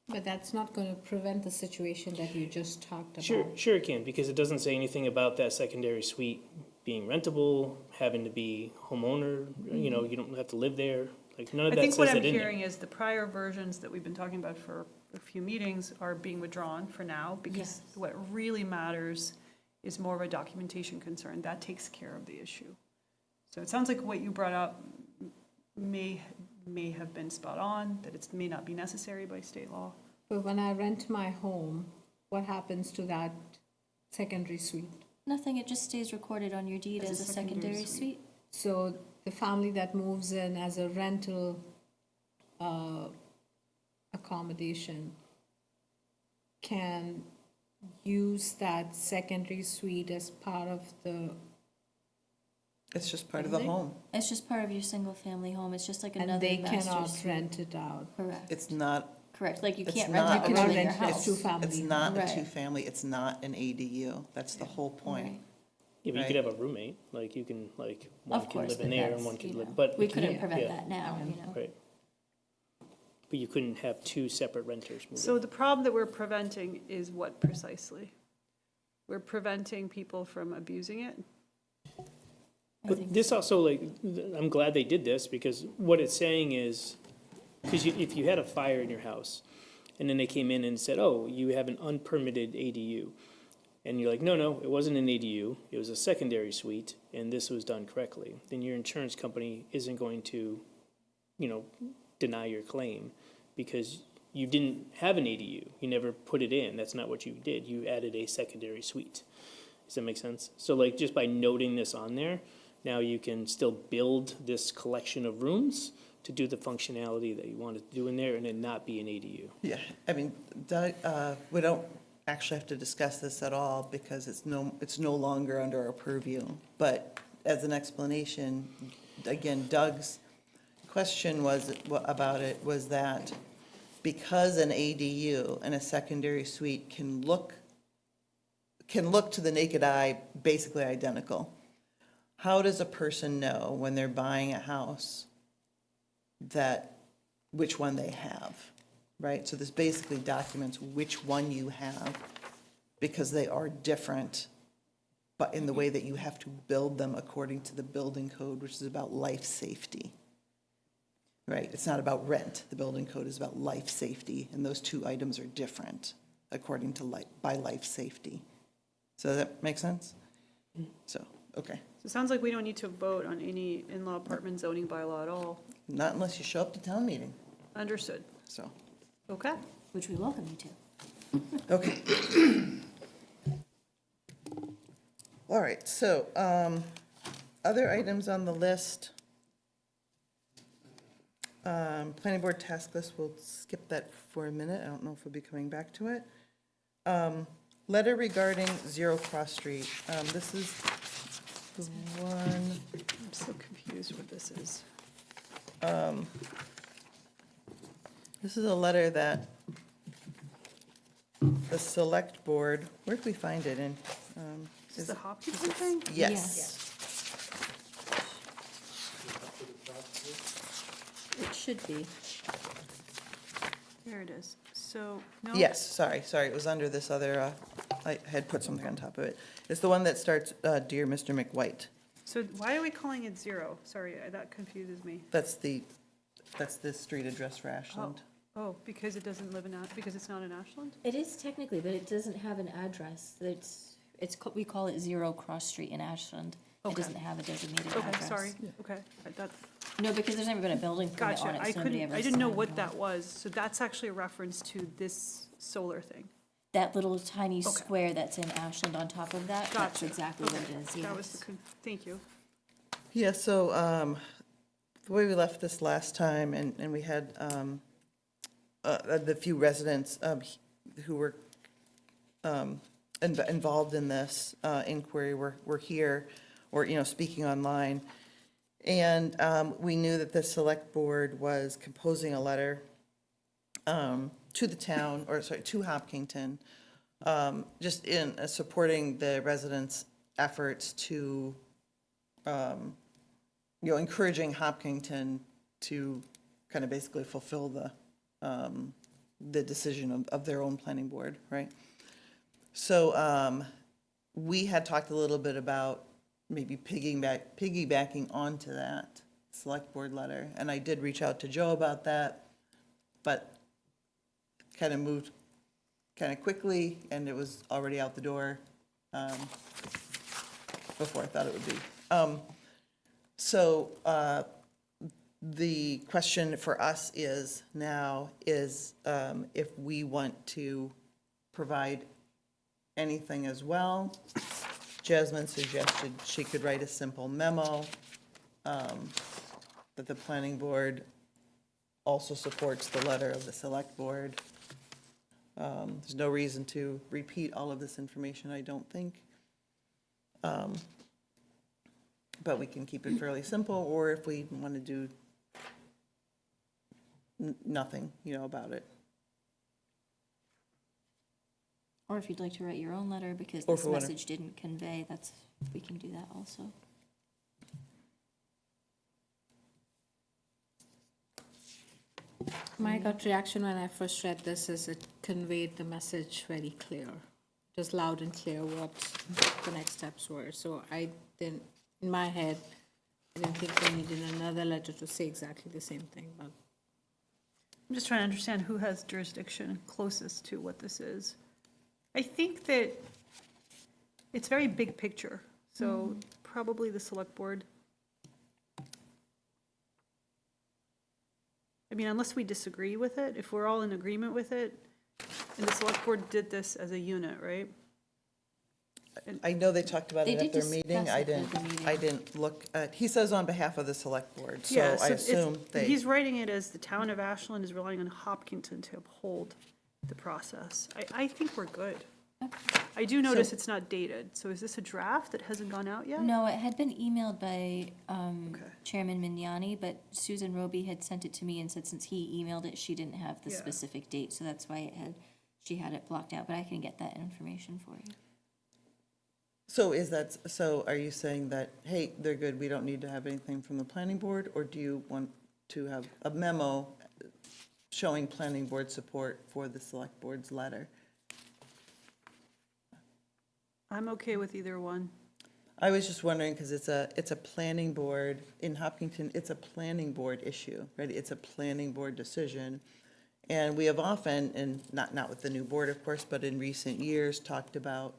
But that's not going to prevent the situation that you just talked about. Sure it can, because it doesn't say anything about that secondary suite being rentable, having to be homeowner, you know, you don't have to live there, like, none of I that think what says I'm it in there. hearing is the prior versions that we've been talking about for a few meetings are being withdrawn for now, because Yes. what really matters is more of a documentation concern. That takes care of the issue. So it sounds like what you brought up may have been spot on, that it may not be necessary by state law. But when I rent my home, what happens to that secondary suite? Nothing, it just stays recorded on your deed as a secondary suite. So the family that moves in as a rental accommodation can use that secondary suite as part of the, It's just part of the Really? home. It's just part of your single-family home, it's just like and another they master cannot suite. rent it out. Correct, It's not, correct, like you it's can't not- rent You it cannot within your rent it as house. two-family. it's not a Right. two-family, it's not an ADU. That's the whole point. Right. Yeah, but you could Right. have a roommate, like, you can, like, one Of can course, live but in there and that's, one can you live, know, but. we you couldn't can't- prevent yeah, that now, you know. Right. But you couldn't have two separate renters moving. So the problem that we're preventing is what precisely? We're preventing people from abusing it? I think But this also, like, I'm glad they did this, because what it's saying is, because if you had a fire in your house, and then they came in and said, oh, you have an unpermitted ADU, and you're like, no, it wasn't an ADU, it was a secondary suite, and this was done correctly, then your insurance company isn't going to, you know, deny your claim, because you didn't have an ADU, you never put it in, that's not what you did, you added a secondary suite. Does that make sense? So like, just by noting this on there, now you can still build this collection of rooms to do the functionality that you wanted to do in there and then not be an ADU. Yeah, I mean, Doug, we don't actually have to discuss this at all because it's no longer under our purview. But as an explanation, again, Doug's question about it was that because an ADU and a secondary suite can look to the naked eye basically identical, how does a person know when they're buying a house that which one they have, right? So this basically documents which one you have because they are different, but in the way that you have to build them according to the building code, which is about life safety, right? It's not about rent. The building code is about life safety, and those two items are different according to by life safety. So does that make sense? So, okay. So it sounds like we don't need to vote on any in-law apartment zoning bylaw at all. Not unless you show up to town meeting, Understood. so, Okay. Which we welcome you to. okay. All right, so, other items on the list. Planning board task list, we'll skip that for a minute. I don't know if we'll be coming back to it. Letter regarding Zero Cross Street. This is the one, I'm so confused what this is. this is a letter that the select board, where did we find it in? Is this the Hopkinton thing? Yes. It should be. There it is. So, no? Yes, sorry, it was under this other, I had put something on top of it. It's the one that starts, Dear Mr. McWhite. So why are we calling it zero? Sorry, that confuses me. That's the street address for Ashland. Oh, because it doesn't live in, because it's not in Ashland? It is technically, but it doesn't have an address. We call it Zero Cross Street in Ashland. It Okay. doesn't have a designated Okay, address. sorry. Okay, that, No, because there's never been a building permit gotcha. on it, I so nobody couldn't, ever I didn't know signed what on that it. was. So that's actually a reference to this solar thing. That little tiny Okay. square that's in Ashland on top of that, that's Gotcha. exactly what Okay. it is, That was the, yes. thank you. Yeah, so, the way we left this last time, and we had, the few residents, who were, involved in this, inquiry were here, or, speaking online. And, we knew that the select board was composing a letter, to the town, or sorry, to Hopkinton, just in supporting the residents' efforts to, encouraging Hopkinton to kind of basically fulfill the decision of their own planning board, right? So we had talked a little bit about maybe piggybacking onto that select board letter, and I did reach out to Joe about that, but kind of moved kind of quickly, and it was already out the door before I thought it would be. So the question for us is now is if we want to provide anything as well. Jasmine suggested she could write a simple memo that the planning board also supports the letter of the select board. There's no reason to repeat all of this information, I don't think. But we can keep it fairly simple, or if we want to do nothing, about it. Or if you'd like to write your own letter because Or this if we wanna- message didn't convey, we can do that also. My gut reaction when I first read this is it conveyed the message very clear, just loud and clear what the next steps were. So I didn't, in my head, I didn't think we needed another letter to say exactly the same thing, but I'm just trying to understand who has jurisdiction closest to what this is. I think that it's very big picture, so probably the select board. I mean, unless we disagree with it, if we're all in agreement with it, and the select board did this as a unit, right? I know they talked about They it did at their discuss meeting. it I at the didn't, meeting. I didn't look at, he says on behalf of the select board, so Yeah, I it's- assume they. He's writing it as the town of Ashland is relying on Hopkinton to uphold the process. I think we're good. I do notice it's not dated, so is this a draft that hasn't gone out yet? No, it had been emailed by Okay. Chairman Mignani, but Susan Roby had sent it to me and said since he emailed it, she didn't have the Yeah. specific date, so that's why she had it blocked out, but I can get that information for you. So so are you saying that, hey, they're good, we don't need to have anything from the planning board? Or do you want to have a memo showing planning board support for the select board's letter? I'm okay with either one. I was just wondering, because it's a planning board, in Hopkinton, it's a planning board issue, right? It's a planning board decision. And we have often, and not with the new board, of course, but in recent years, talked about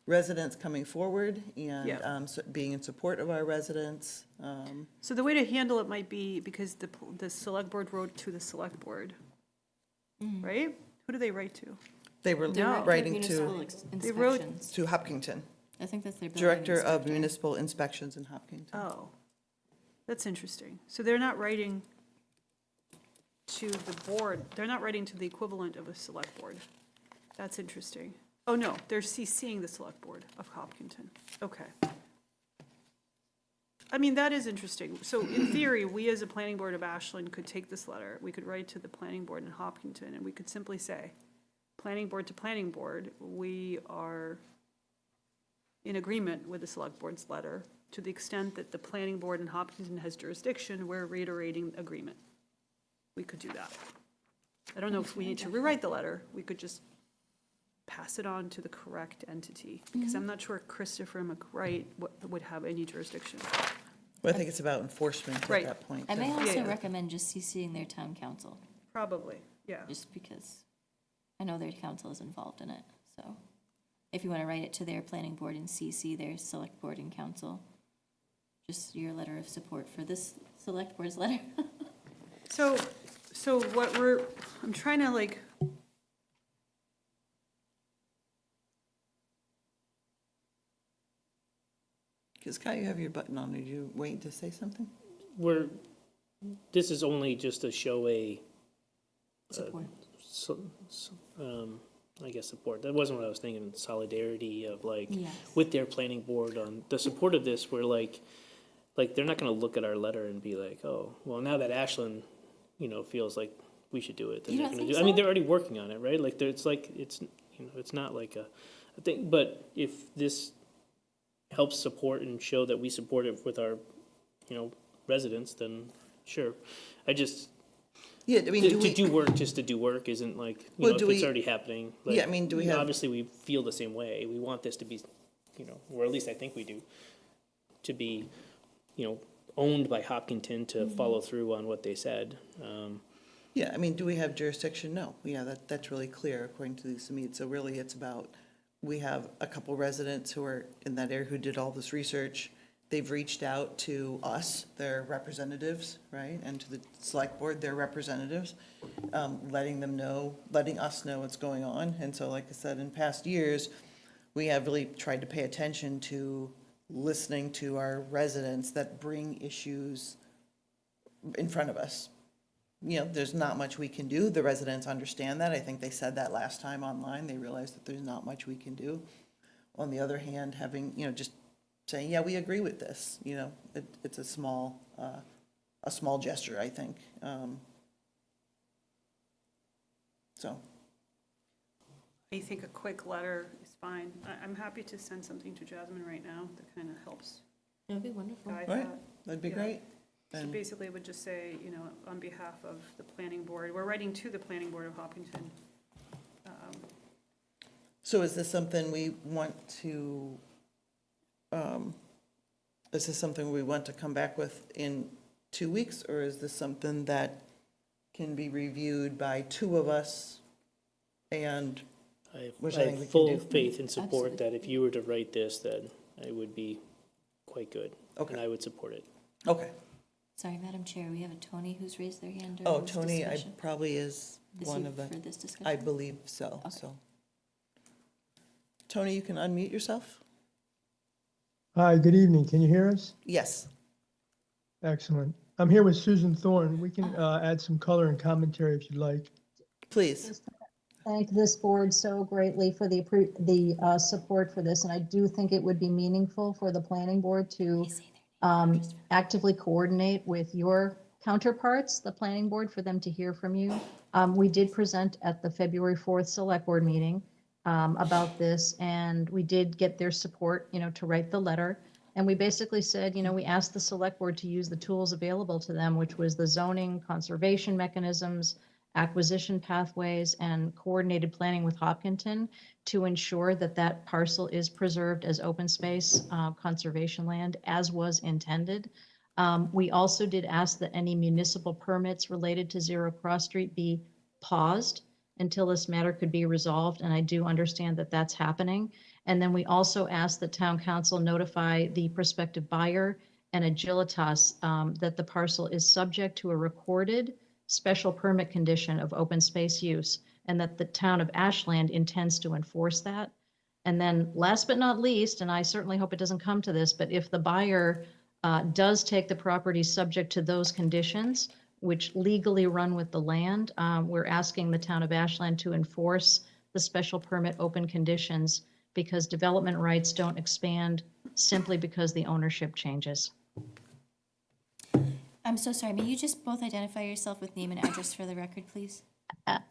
residents coming forward and Yeah. being in support of our residents. So the way to handle it might be, because the select board wrote to the select board, right? Who do they write to? They were No. writing Municipal to They wrote- inspections. Hopkinton, I think that's their building Director of inspector. Municipal Inspections in Hopkinton. Oh, that's interesting. So they're not writing to the board, they're not writing to the equivalent of a select board. That's interesting. Oh, no, they're CCing the select board of Hopkinton. Okay. I mean, that is interesting. So in theory, we as a planning board of Ashland could take this letter, we could write to the planning board in Hopkinton, and we could simply say, planning board to planning board, we are in agreement with the select board's letter. To the extent that the planning board in Hopkinton has jurisdiction, we're reiterating agreement. We could do that. I don't know if we need to rewrite the letter, we could just pass it on to the correct entity, because I'm not sure Christopher McWright would have any jurisdiction. Well, I think it's about enforcement at Right. that point. I may then. also yeah. recommend just CCing their town council, Probably, yeah. just because I know their council is involved in it, so. If you want to write it to their planning board and CC their select board and council, just your letter of support for this select board's letter. So what I'm trying to like, Because Scott, you have your button on, are you waiting to say something? This is only just to show a, Support. I guess, support. That wasn't what I was thinking, solidarity of like, Yes. with their planning board on the support of this, where like they're not gonna look at our letter and be like, oh, well, now that Ashland, feels like we should do it, then You they're don't gonna think do, I mean, so? they're already working on it, right? Like, it's like, it's, you know, it's not like a thing, but if this helps support and show that we support it with our, you know, residents, then sure. I just, Yeah, I mean, to do we? do work just to do work isn't like, you Well, know, if do it's we- already happening. Yeah, I mean, do we have- Obviously, we feel the same way. We want this to be, you know, or at least I think we do, to be, you know, owned by Hopkinton to follow through on what they said. Yeah, I mean, do we have jurisdiction? No. Yeah, that's really clear according to Lisa Mead. So really, it's about, we have a couple residents who are in that area who did all this research. They've reached out to us, their representatives, right, and to the select board, their representatives, letting us know what's going on. And so, like I said, in past years, we have really tried to pay attention to listening to our residents that bring issues in front of us. You know, there's not much we can do. The residents understand that. I think they said that last time online. They realized that there's not much we can do. On the other hand, having, you know, just saying, yeah, we agree with this, you know, it's a small gesture, I think. So, I think a quick letter is fine. I'm happy to send something to Jasmine right now that kind of helps That would be wonderful. guide right, that. that'd be Yeah. great. So And, basically, it would just say, you know, on behalf of the planning board, we're writing to the planning board of Hopkinton. so is this something we want to, come back with in 2 weeks? Or is this something that can be reviewed by two of us and, Which I I think we have can full do. faith and support Absolutely. that if you were to write this, then it would be quite good. Okay. And I would support it. okay. Sorry, Madam Chair, we have a Tony who's raised their hand Oh, during this Tony, I discussion. probably is Is one he of the, for this discussion? I believe so, Okay. so. Tony, you can unmute yourself? Hi, good evening. Can you hear us? Yes. Excellent. I'm here with Susan Thorne. We can add some color and commentary if you'd like. Please. Thank this board so greatly for the support for this, and I do think it would be meaningful for the planning board to actively coordinate with your counterparts, the planning board, for them to hear from you. We did present at the February 4th Select Board meeting about this, and we did get their support, you know, to write the letter. And we basically said, you know, we asked the Select Board to use the tools available to them, which was the zoning, conservation mechanisms, acquisition pathways, and coordinated planning with Hopkinton to ensure that that parcel is preserved as open space conservation land as was intended. We also did ask that any municipal permits related to Zero Cross Street be paused until this matter could be resolved, and I do understand that that's happening. And then we also asked that town council notify the prospective buyer and Agilitas that the parcel is subject to a recorded special permit condition of open space use, and that the town of Ashland intends to enforce that. And then last but not least, and I certainly hope it doesn't come to this, but if the buyer does take the property subject to those conditions, which legally run with the land, we're asking the town of Ashland to enforce the special permit open conditions, because development rights don't expand simply because the ownership changes. I'm so sorry, may you just both identify yourself with name and address for the record, please?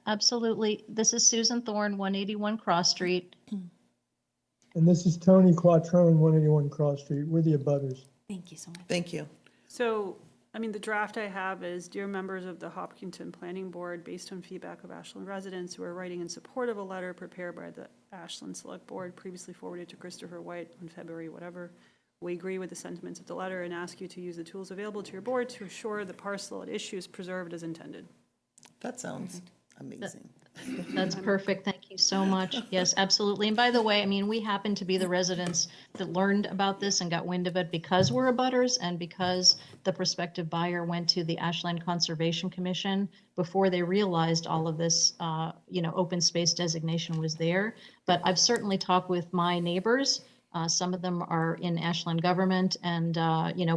Absolutely. This is Susan Thorne, 181 Cross Street. And this is Tony Quattrone, 181 Cross Street. We're the abutters. Thank you so much. Thank you. So, I mean, the draft I have is, dear members of the Hopkinton Planning Board, based on feedback of Ashland residents who are writing in support of a letter prepared by the Ashland Select Board, previously forwarded to Christopher White on February whatever. We agree with the sentiments of the letter and ask you to use the tools available to your board to assure the parcel at issue is preserved as intended. That sounds amazing. That's perfect. Thank you so much. Yes, absolutely. And by the way, I mean, we happen to be the residents that learned about this and got wind of it because we're abutters and because the prospective buyer went to the Ashland Conservation Commission before they realized all of this, open space designation was there. But I've certainly talked with my neighbors. Some of them are in Ashland government and,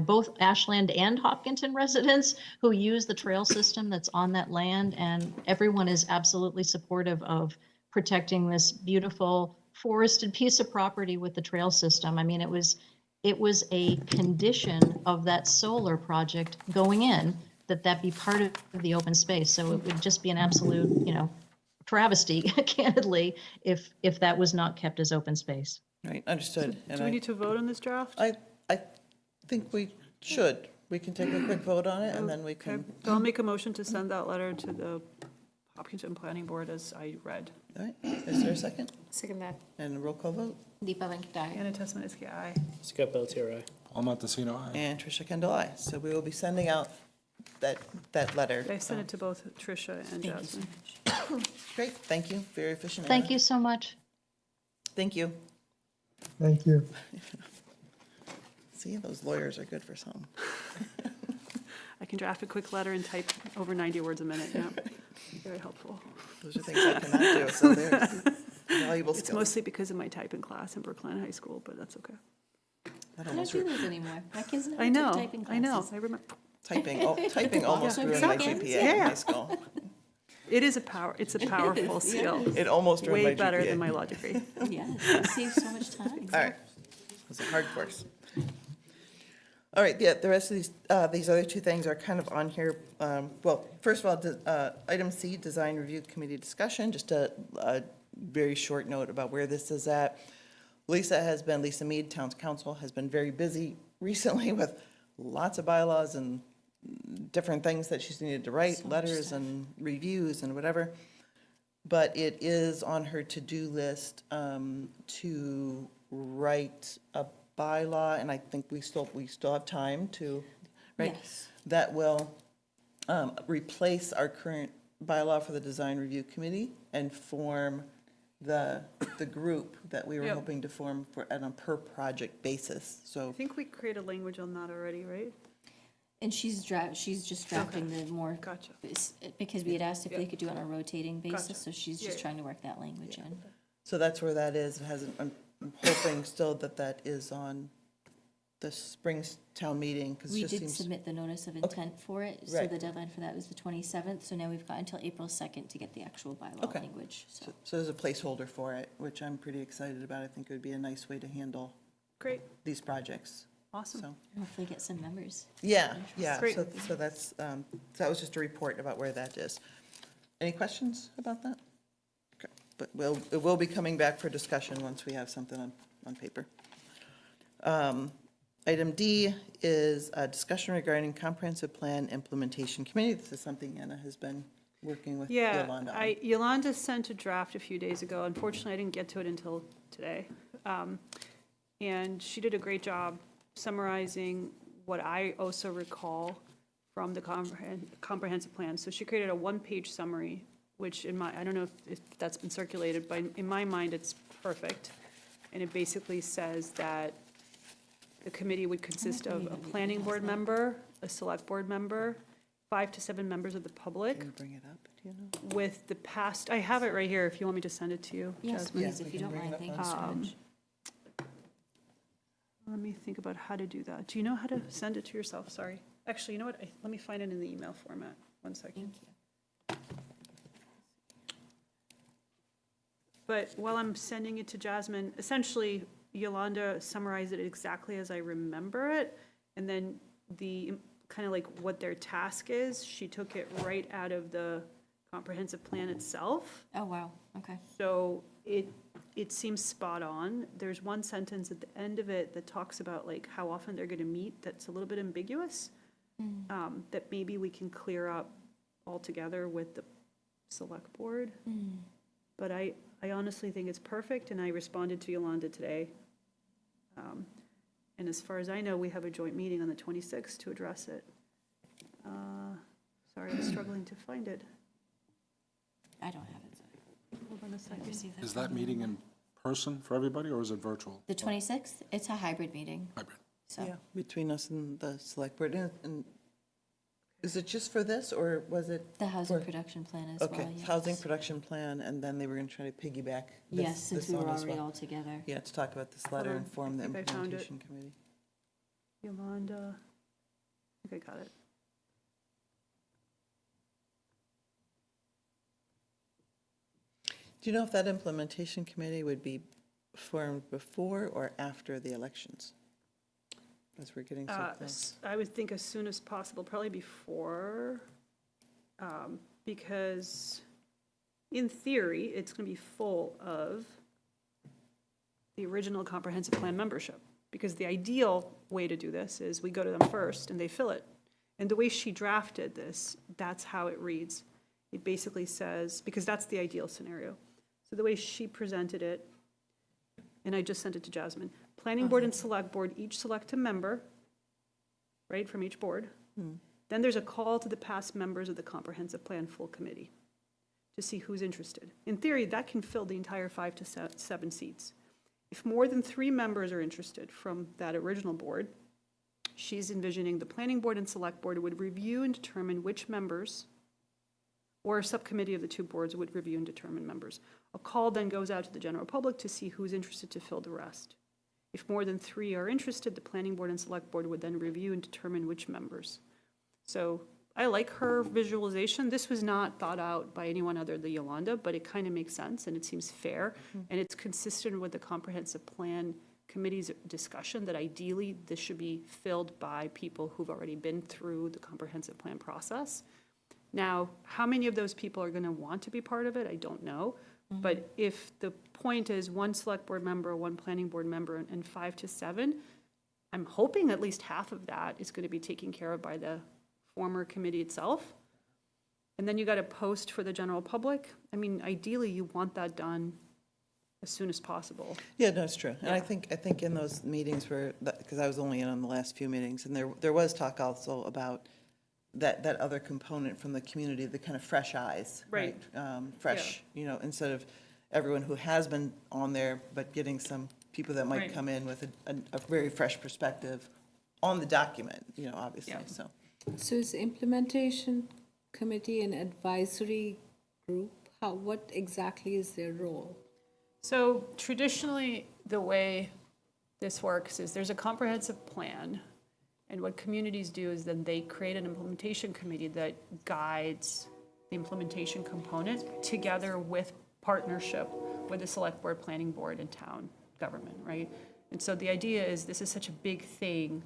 both Ashland and Hopkinton residents who use the trail system that's on that land. And everyone is absolutely supportive of protecting this beautiful forested piece of property with the trail system. I mean, it was a condition of that solar project going in that be part of the open space. So it would just be an absolute, travesty, candidly, if that was not kept as open space. Right, understood. And Do we need to vote on this draft? I think we should. We can take a quick vote on it, and then we Okay, can, so I'll make a motion to send that letter to the Hopkinton Planning Board as I read. all right, is there a second? Second that. And a roll call vote? Deepa Venkata. Anna Tesmanitsky, aye. Scott Pelletier, aye. Paul Montesino, aye. And Tricia Kendall, aye. So we will be sending out that letter. I sent it to both Tricia and Thank you so Jasmine. much. Great, thank you, very efficient. Thank Anna. you so much. Thank you. Thank you. See, those lawyers are good for something. I can draft a quick letter and type over 90 words a minute, yeah. Very helpful. Those are things I cannot do, so they're valuable It's skills. mostly because of my typing class in Brookline High School, but that's okay. That I don't almost do those anymore. My kids never I know, took typing I know, classes. I remember. typing almost Yeah. ruined my Seconds, GPA in high school. It is it's a powerful skill. It almost ruined my Way GPA. better than my law degree. Yes, it saves so much time. All right, it was a hard course. All right, yeah, the rest of these other two things are kind of on here. Well, first of all, item C, Design Review Committee discussion, just a very short note about where this is at. Lisa Mead, Town's Council, has been very busy recently with lots of bylaws and different things that she's needed to write, So much letters stuff. and reviews and whatever. But it is on her to-do list to write a bylaw, and I think we still have time to, right? Yes. That will replace our current bylaw for the Design Review Committee and form the group that we were Yep. hoping to form on a per-project basis, so. I think we created language on that already, right? And she's just drafting the more, Gotcha. because we had asked if Yeah. they could do it on a rotating basis, Gotcha. so she's Yeah, just yeah. trying to work that language in. So that's where that is. It hasn't, I'm hoping still that is on the spring town meeting, because it We just did seems. submit the notice of intent for it, so Right. the deadline for that was the 27th, so now we've got until April 2nd to get the actual bylaw Okay. language, so. So there's a placeholder for it, which I'm pretty excited about. I think it would be a nice way to handle Great, these projects, awesome. so. Hopefully get some members. Yeah, Great. so that's, so that was just a report about where that is. Any questions about that? Okay, but it will be coming back for discussion once we have something on paper. Item D is a discussion regarding comprehensive plan implementation committee. This is something Anna has been working with Yeah, Yolanda on. Yolanda sent a draft a few days ago. Unfortunately, I didn't get to it until today. And she did a great job summarizing what I also recall from the comprehensive plan. So she created a one-page summary, which I don't know if that's been circulated, but in my mind, it's perfect. And it basically says that the committee would consist of a planning board member, a select board member, 5 to 7 members of the public, Can you bring it up, do you know? with the past, I have it right here if you want me to send it to you. Yes, Jasmine. please, we if you can don't bring it mind, up thank on you so Um, much. Let me think about how to do that. Do you know how to send it to yourself? Sorry. Actually, you know what? Let me find it in the email format. One second. Thank you. But while I'm sending it to Jasmine, essentially Yolanda summarized it exactly as I remember it. And then kind of like what their task is, she took it right out of the comprehensive plan itself. Oh, wow, okay. So it seems spot on. There's one sentence at the end of it that talks about like how often they're gonna meet that's a little bit ambiguous. That maybe we can clear up altogether with the select board. But I honestly think it's perfect, and I responded to Yolanda today. And as far as I know, we have a joint meeting on the 26th to address it. Sorry, I'm struggling to find it. I don't have it, sorry. Hold on a I second. received Is from that meeting in person for everybody, or is it virtual? The 26th, it's a hybrid meeting, Hybrid. so. Yeah, between us and the select board. And is it just for this, or was it? The housing for- production plan as well, Okay, yes. housing production plan, and then they were gonna try to piggyback Yes, since this we were on as already well. all together. Yeah, to talk about this letter on, and form the I think I found it. implementation committee. Yolanda, I think I got it. Do you know if that implementation committee would be formed before or after the elections? as we're getting so close? I would think as soon as possible, probably before, because in theory, it's going to be full of the original comprehensive plan membership. Because the ideal way to do this is we go to them first and they fill it. And the way she drafted this, that's how it reads. It basically says, because that's the ideal scenario. So the way she presented it, and I just sent it to Jasmine, planning board and select board each select a member, right, from each board. Then there's a call to the past members of the comprehensive plan full committee to see who's interested. In theory, that can fill the entire 5 to 7 seats. If more than 3 members are interested from that original board, she's envisioning the planning board and select board would review and determine which members, or a subcommittee of the 2 boards would review and determine members. A call then goes out to the general public to see who's interested to fill the rest. If more than 3 are interested, the planning board and select board would then review and determine which members. So I like her visualization. This was not thought out by anyone other than Yolanda, but it kind of makes sense and it seems fair. And it's consistent with the comprehensive plan committee's discussion that ideally this should be filled by people who've already been through the comprehensive plan process. Now, how many of those people are going to want to be part of it, I don't know. But if the point is 1 select board member, 1 planning board member, and 5 to 7, I'm hoping at least half of that is going to be taken care of by the former committee itself. And then you got to post for the general public. I mean, ideally, you want that done as soon as possible. Yeah, no, it's true. And I think in those meetings where, because I was only in on the last few meetings, and there was talk also about that other component from the community, the kind of fresh eyes. Right. Fresh, instead of everyone who has been on there, but getting some people that might Right. come in with a very fresh perspective on the document, obviously, Yeah. so. So is implementation committee an advisory group? What exactly is their role? So traditionally, the way this works is there's a comprehensive plan. And what communities do is then they create an implementation committee that guides the implementation component together with partnership with the select board, planning board, and town government, right? And so the idea is this is such a big thing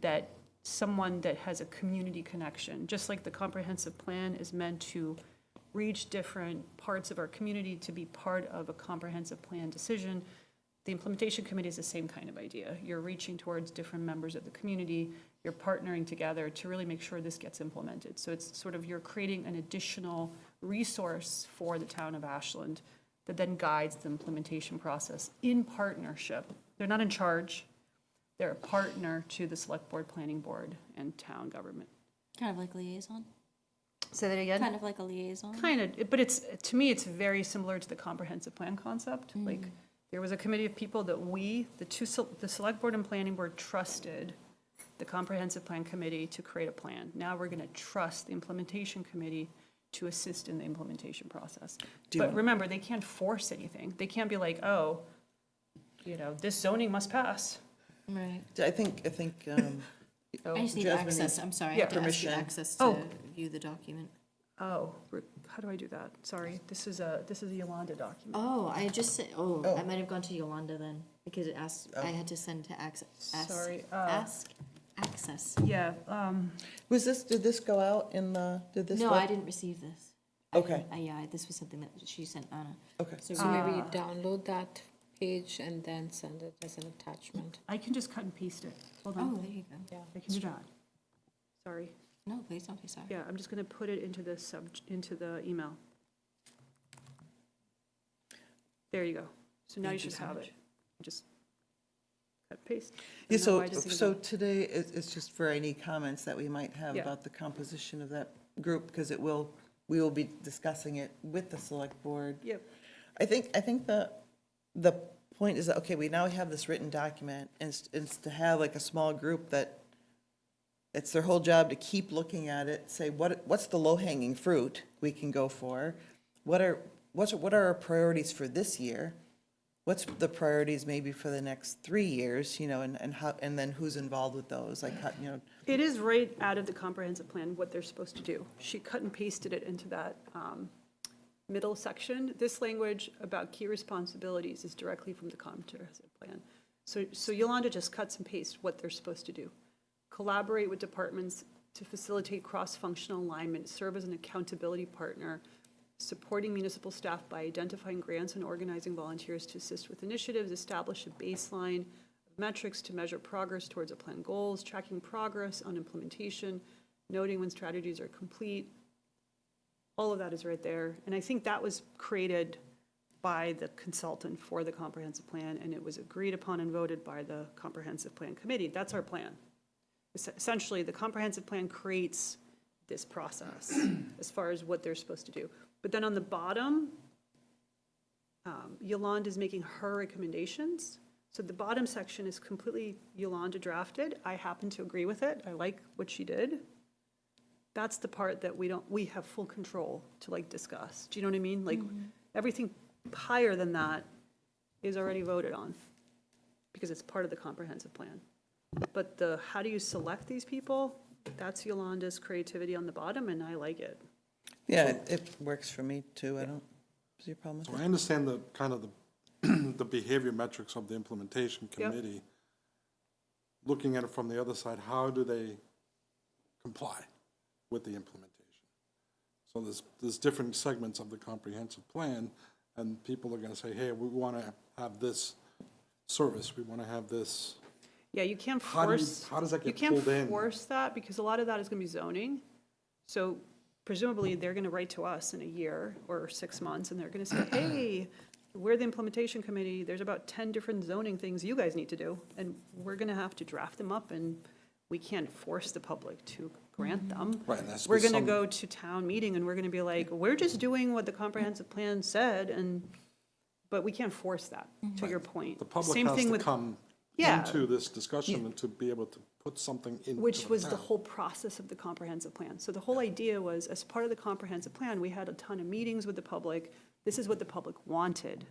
that someone that has a community connection, just like the comprehensive plan is meant to reach different parts of our community to be part of a comprehensive plan decision, the implementation committee is the same kind of idea. You're reaching towards different members of the community, you're partnering together to really make sure this gets implemented. So it's sort of, you're creating an additional resource for the town of Ashland that then guides the implementation process in partnership. They're not in charge, they're a partner to the select board, planning board, and town government. Kind of like liaison? Say that again? Kind of like a liaison? Kind of, but to me, it's very similar to the comprehensive plan concept. Like, there was a committee of people that the select board and planning board trusted the comprehensive plan committee to create a plan. Now we're gonna trust the implementation committee to assist in the implementation process. But remember, they can't force anything. They can't be like, oh, this zoning must pass. Right. I think, I just need Jasmine access, needs I'm sorry, I Yeah. have to ask you permission. access to view the document. Oh, how do I do that? Sorry, this is a Yolanda document. Oh, I just said, Oh. I might have gone to Yolanda then, because it asked, I had to send to access. Sorry, Ask access. Yeah, did this go out did this? No, go- I didn't receive this. Okay. Yeah, this was something that she sent Anna. Okay. So maybe download that page and then send it as an attachment. I can just cut and paste it. Hold Oh, on, there you go. I can do that. Sorry. No, please don't be sorry. Yeah, I'm just gonna put it into the email. There you go. So now you should have it. Just cut, paste. Yeah, And now I just need to so go. today, it's just for any comments that we might have Yeah. about the composition of that group, because we will be discussing it with the select board. Yep. I think the point is that, okay, we now have this written document, and it's to have like a small group that it's their whole job to keep looking at it, say, what's the low-hanging fruit we can go for? What are our priorities for this year? What's the priorities maybe for the next 3 years, and then who's involved with those, like, It is right out of the comprehensive plan what they're supposed to do. She cut and pasted it into that middle section. This language about key responsibilities is directly from the comprehensive plan. So Yolanda just cuts and pastes what they're supposed to do. Collaborate with departments to facilitate cross-functional alignment, serve as an accountability partner, supporting municipal staff by identifying grants and organizing volunteers to assist with initiatives, establish a baseline of metrics to measure progress towards a plan goals, tracking progress on implementation, noting when strategies are complete. All of that is right there. And I think that was created by the consultant for the comprehensive plan, and it was agreed upon and voted by the comprehensive plan committee. That's our plan. Essentially, the comprehensive plan creates this process as far as what they're supposed to do. But then on the bottom, Yolanda is making her recommendations. So the bottom section is completely Yolanda drafted. I happen to agree with it. I like what she did. That's the part that we have full control to like discuss. Do you know what I mean? Like everything higher than that is already voted on because it's part of the comprehensive plan. But the, how do you select these people? That's Yolanda's creativity on the bottom, and I like it. Yeah, it works for me too. I don't, is your problem So with I it? understand the kind of the behavior metrics of the implementation Yep. committee. Looking at it from the other side, how do they comply with the implementation? So there's different segments of the comprehensive plan, and people are gonna say, hey, we wanna have this service, we wanna have this. Yeah, you can't How do you- force. how does that get You pulled in? can't force that because a lot of that is gonna be zoning. So presumably, they're gonna write to us in a year or 6 months, and they're gonna say, hey, we're the implementation committee, there's about 10 different zoning things you guys need to do, and we're gonna have to draft them up, and we can't force the public to grant them. Right, and that's We're gonna some- go to town meeting, and we're gonna be like, we're just doing what the comprehensive plan said, but we can't force that, to your point. The public Same has thing to with come Yeah. into this discussion and to be able to put something into Which was the town. whole process of the comprehensive plan. So the whole idea was, as part of the comprehensive plan, we had a ton of meetings with the public. This is what the public wanted.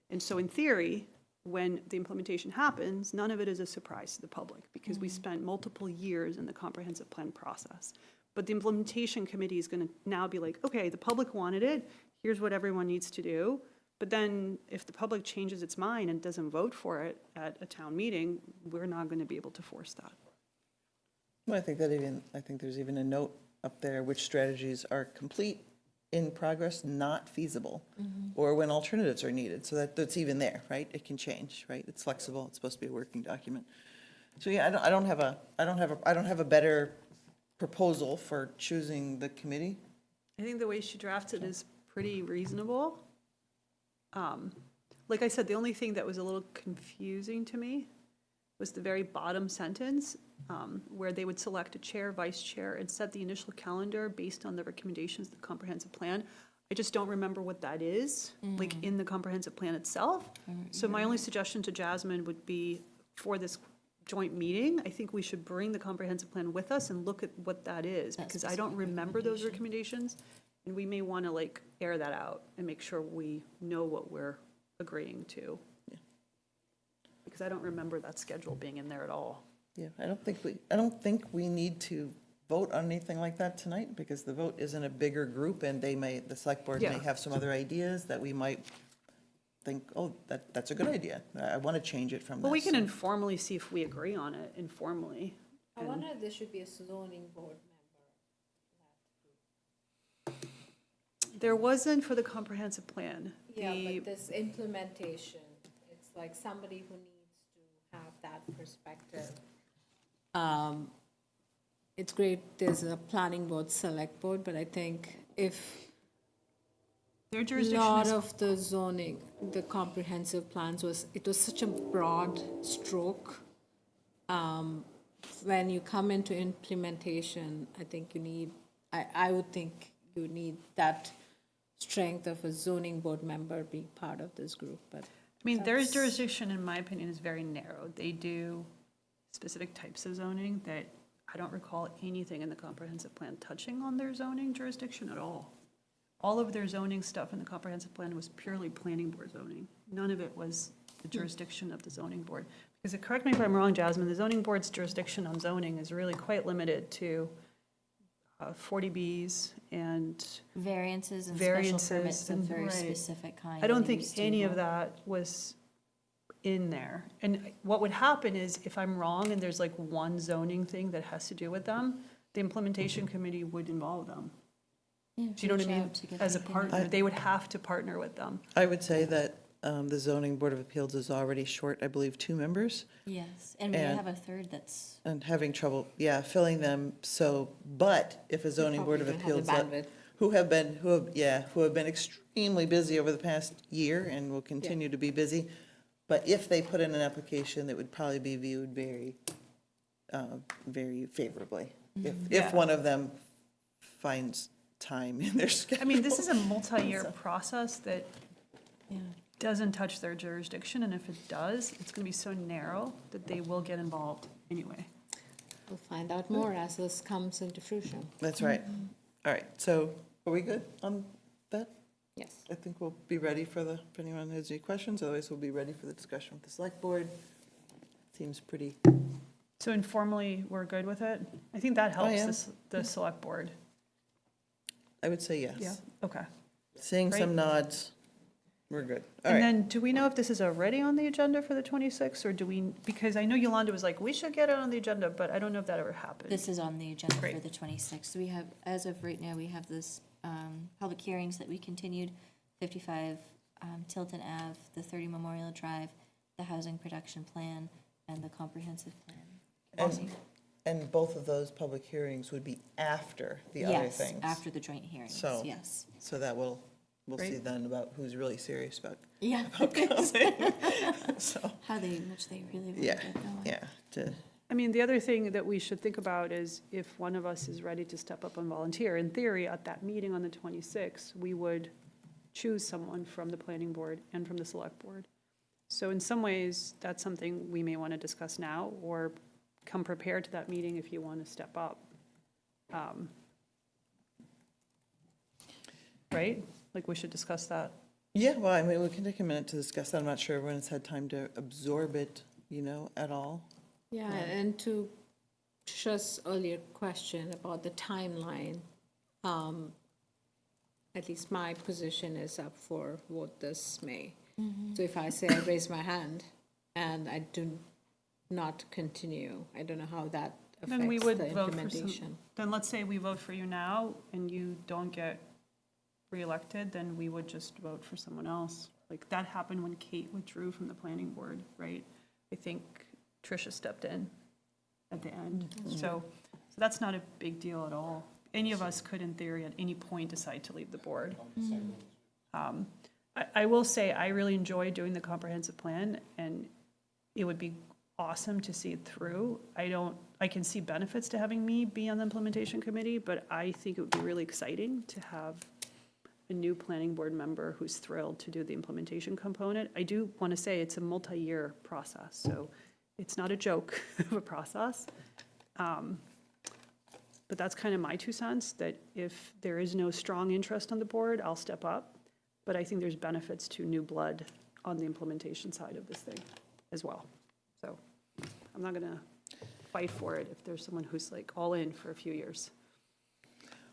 And so in theory, when the implementation happens, none of it is a surprise to the public because we spent multiple years in the comprehensive plan process. But the implementation committee is going to now be like, okay, the public wanted it, here's what everyone needs to do. But then if the public changes its mind and doesn't vote for it at a town meeting, we're not going to be able to force that. Well, I think there's even a note up there, which strategies are complete, in progress, not feasible, or when alternatives are needed, so that's even there, right? It can change, right? It's flexible, it's supposed to be a working document. So, yeah, I don't have a better proposal for choosing the committee. I think the way she drafted is pretty reasonable. Like I said, the only thing that was a little confusing to me was the very bottom sentence, where they would select a chair, vice chair, and set the initial calendar based on the recommendations of the comprehensive plan. I just don't remember what that is, like in the comprehensive plan itself. So my only suggestion to Jasmine would be for this joint meeting, I think we should bring the comprehensive plan with us and look at what that is, because I don't remember those recommendations. And we may want to like air that out and make sure we know what we're agreeing to. Because I don't remember that schedule being in there at all. Yeah, I don't think we need to vote on anything like that tonight, because the vote is in a bigger group, and the select board may Yeah. have some other ideas that we might think, oh, that's a good idea. I want to change it from this. But we can so- informally see if we agree on it, informally. I wonder if there should be a zoning board member. There wasn't for the comprehensive plan. Yeah, The- but this implementation, it's like somebody who needs to have that perspective. It's great, there's a planning board, select board, but I think if Their a jurisdiction lot is, of the zoning, the comprehensive plans it was such a broad stroke. When you come into implementation, I think I would think you need that strength of a zoning board member being part of this group, but. I mean, their jurisdiction, in my opinion, is very narrow. They do specific types of zoning that I don't recall anything in the comprehensive plan touching on their zoning jurisdiction at all. All of their zoning stuff in the comprehensive plan was purely planning board zoning. None of it was the jurisdiction of the zoning board. Because, correct me if I'm wrong, Jasmine, the zoning board's jurisdiction on zoning is really quite limited to 40Bs and Variances and special Variances permits of and- very right. specific kind. I don't that think used to any of go. that was in there. And what would happen is, if I'm wrong and there's like one zoning thing that has to do with them, the implementation committee would involve them. Yeah, Do you know what I reach mean? out to get As a feedback. partner, they would have to partner with them. I would say that the zoning board of appeals is already short, I believe, 2 members, Yes, and we And- have a third that's, and having trouble, yeah, filling them. So, but if a zoning board of Probably don't appeals, have the bandwidth. who have been extremely busy over the past year and will continue to be busy, but if they put in an application, that would probably be viewed very, very favorably. If Yeah. one of them finds time in their schedule. I mean, this is a multi-year process that yeah. doesn't touch their jurisdiction, and if it does, it's gonna be so narrow that they will get involved anyway. We'll find out more as this comes into fruition. That's right. All right, so are we good on that? Yes. I think we'll be ready for the, if anyone has any questions, otherwise we'll be ready for the discussion with the select board. Seems pretty, So informally, we're good with it? I think that helps am. the select board. I would say yes. Yeah, okay. Seeing some Great. nods, we're good. All And right, then, do we know if this is already on the agenda for the 26th, or do we, because I know Yolanda was like, we should get it on the agenda, but I don't know if that ever happened. This is on the agenda for Great. the 26th. So we have, as of right now, we have this public hearings that we continued, 55 Tilton Ave, the 30 Memorial Drive, the housing production plan, and the comprehensive plan. and both of those public hearings would be after the other Yes, things. after the joint hearings, So- yes. So that we'll see Great. then about who's really serious about Yeah, coming. So, how much they really, really yeah, get going. yeah, I mean, the other thing that we should think about is if one of us is ready to step up and volunteer, in theory, at that meeting on the 26th, we would choose someone from the planning board and from the select board. So in some ways, that's something we may want to discuss now, or come prepared to that meeting if you want to step up. Right? Like, we should discuss that. Yeah, well, I mean, we can take a minute to discuss that. I'm not sure everyone's had time to absorb it, at all. Yeah, and to Trisha's earlier question about the timeline, at least my position is up for vote this May. So if I say I raise my hand and I do not continue, I don't know how that Then we affects would the vote for implementation. Then let's say we vote for you now and you don't get reelected, then we would just vote for someone else. Like, that happened when Kate withdrew from the planning board, right? I think Tricia stepped in at the end. So that's not a big deal at all. Any of us could, in theory, at any point decide to leave the board. I will say, I really enjoy doing the comprehensive plan, and it would be awesome to see it through. I can see benefits to having me be on the implementation committee, but I think it would be really exciting to have a new planning board member who's thrilled to do the implementation component. I do want to say it's a multi-year process, so it's not a joke of a process. But that's kind of my 2 cents, that if there is no strong interest on the board, I'll step up. But I think there's benefits to new blood on the implementation side of this thing as well. So I'm not going to fight for it if there's someone who's like all in for a few years.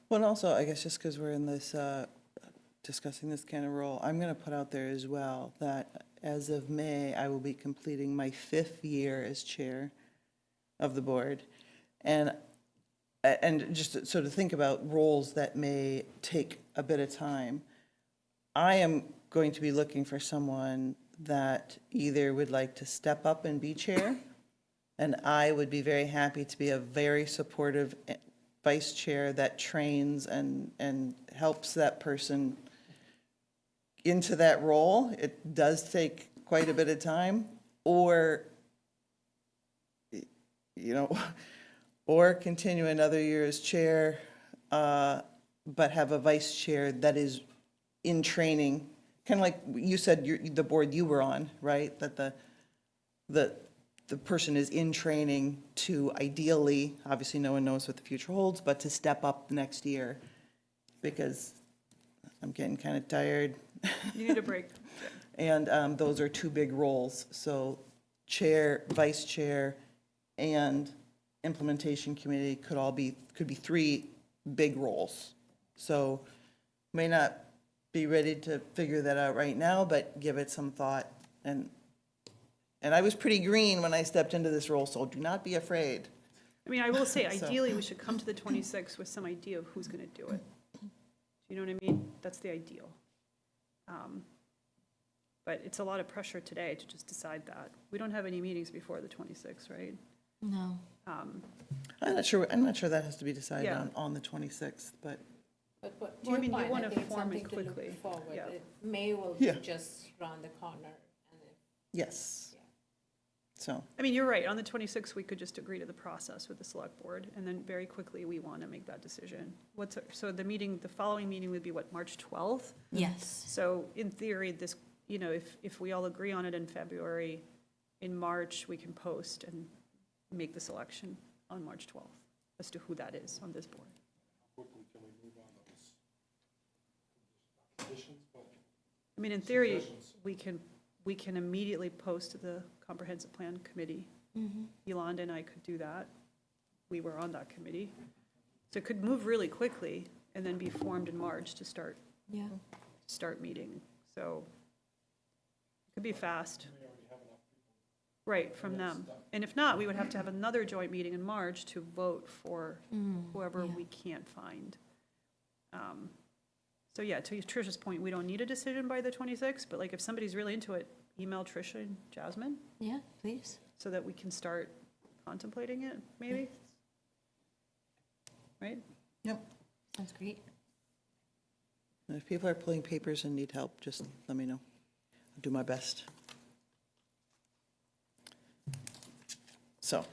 Well, and also, I guess just because we're in this, discussing this kind of role, I'm going to put out there as well that as of May, I will be completing my 5th year as chair of the board. And just so to think about roles that may take a bit of time, I am going to be looking for someone that either would like to step up and be chair, and I would be very happy to be a very supportive vice chair that trains and helps that person into that role. It does take quite a bit of time, or, or continue another year as chair, but have a vice chair that is in training, kind of like you said, the board you were on, right? That the person is in training to ideally, obviously no one knows what the future holds, but to step up next year, because I'm getting kind of tired. You need a break. And those are 2 big roles. So chair, vice chair, and implementation committee could be 3 big roles. So may not be ready to figure that out right now, but give it some thought. And And I was pretty green when I stepped into this role, so do not be afraid. I mean, I will say, So- ideally, we should come to the 26th with some idea of who's going to do it. Do you know what I mean? That's the ideal. But it's a lot of pressure today to just decide that. We don't have any meetings before the 26th, right? No. I'm not sure that has to be decided Yeah. on the 26th, but, But Well, to I your mean, you point, wanna I think it's form it something to look quickly. forward. Yeah. May will Yeah. be just around the corner. And if yes. So, I mean, you're right. On the 26th, we could just agree to the process with the select board, and then very quickly, we want to make that decision. So the following meeting would be what, March 12th? Yes. So in theory, this, if we all agree on it in February, in March, we can post and make the selection on March 12th as to who that is on this board. I mean, in theory, we can immediately post to the comprehensive plan committee. Yolanda and I could do that. We were on that committee. So it could move really quickly and then be formed in March to start meeting. So it could be fast. Right, from them. And if not, we would have to have another joint meeting in March to vote for whoever we can't find. So yeah, to Tricia's point, we don't need a decision by the 26th, but like if somebody's really into it, email Tricia and Jasmine Yeah, please. so that we can start contemplating it, maybe? Right? yep. Sounds great. And if people are pulling papers and need help, just let me know. I'll do my best. So,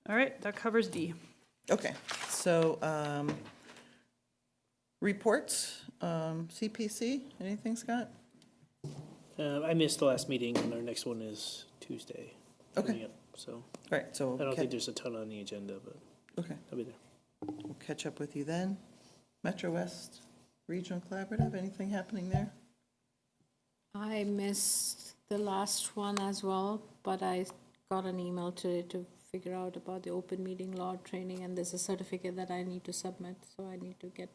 All right, that covers D. okay, so, reports, CPC, anything, Scott? I missed the last meeting, and our next one is Tuesday. Okay. coming up, So Right, so, I don't think there's a ton on the agenda, but okay, I'll be there. we'll catch up with you then. Metro West Regional Collaborative, anything happening there? I missed the last one as well, but I got an email to figure out about the open meeting law training, and there's a certificate that I need to submit, so I need to get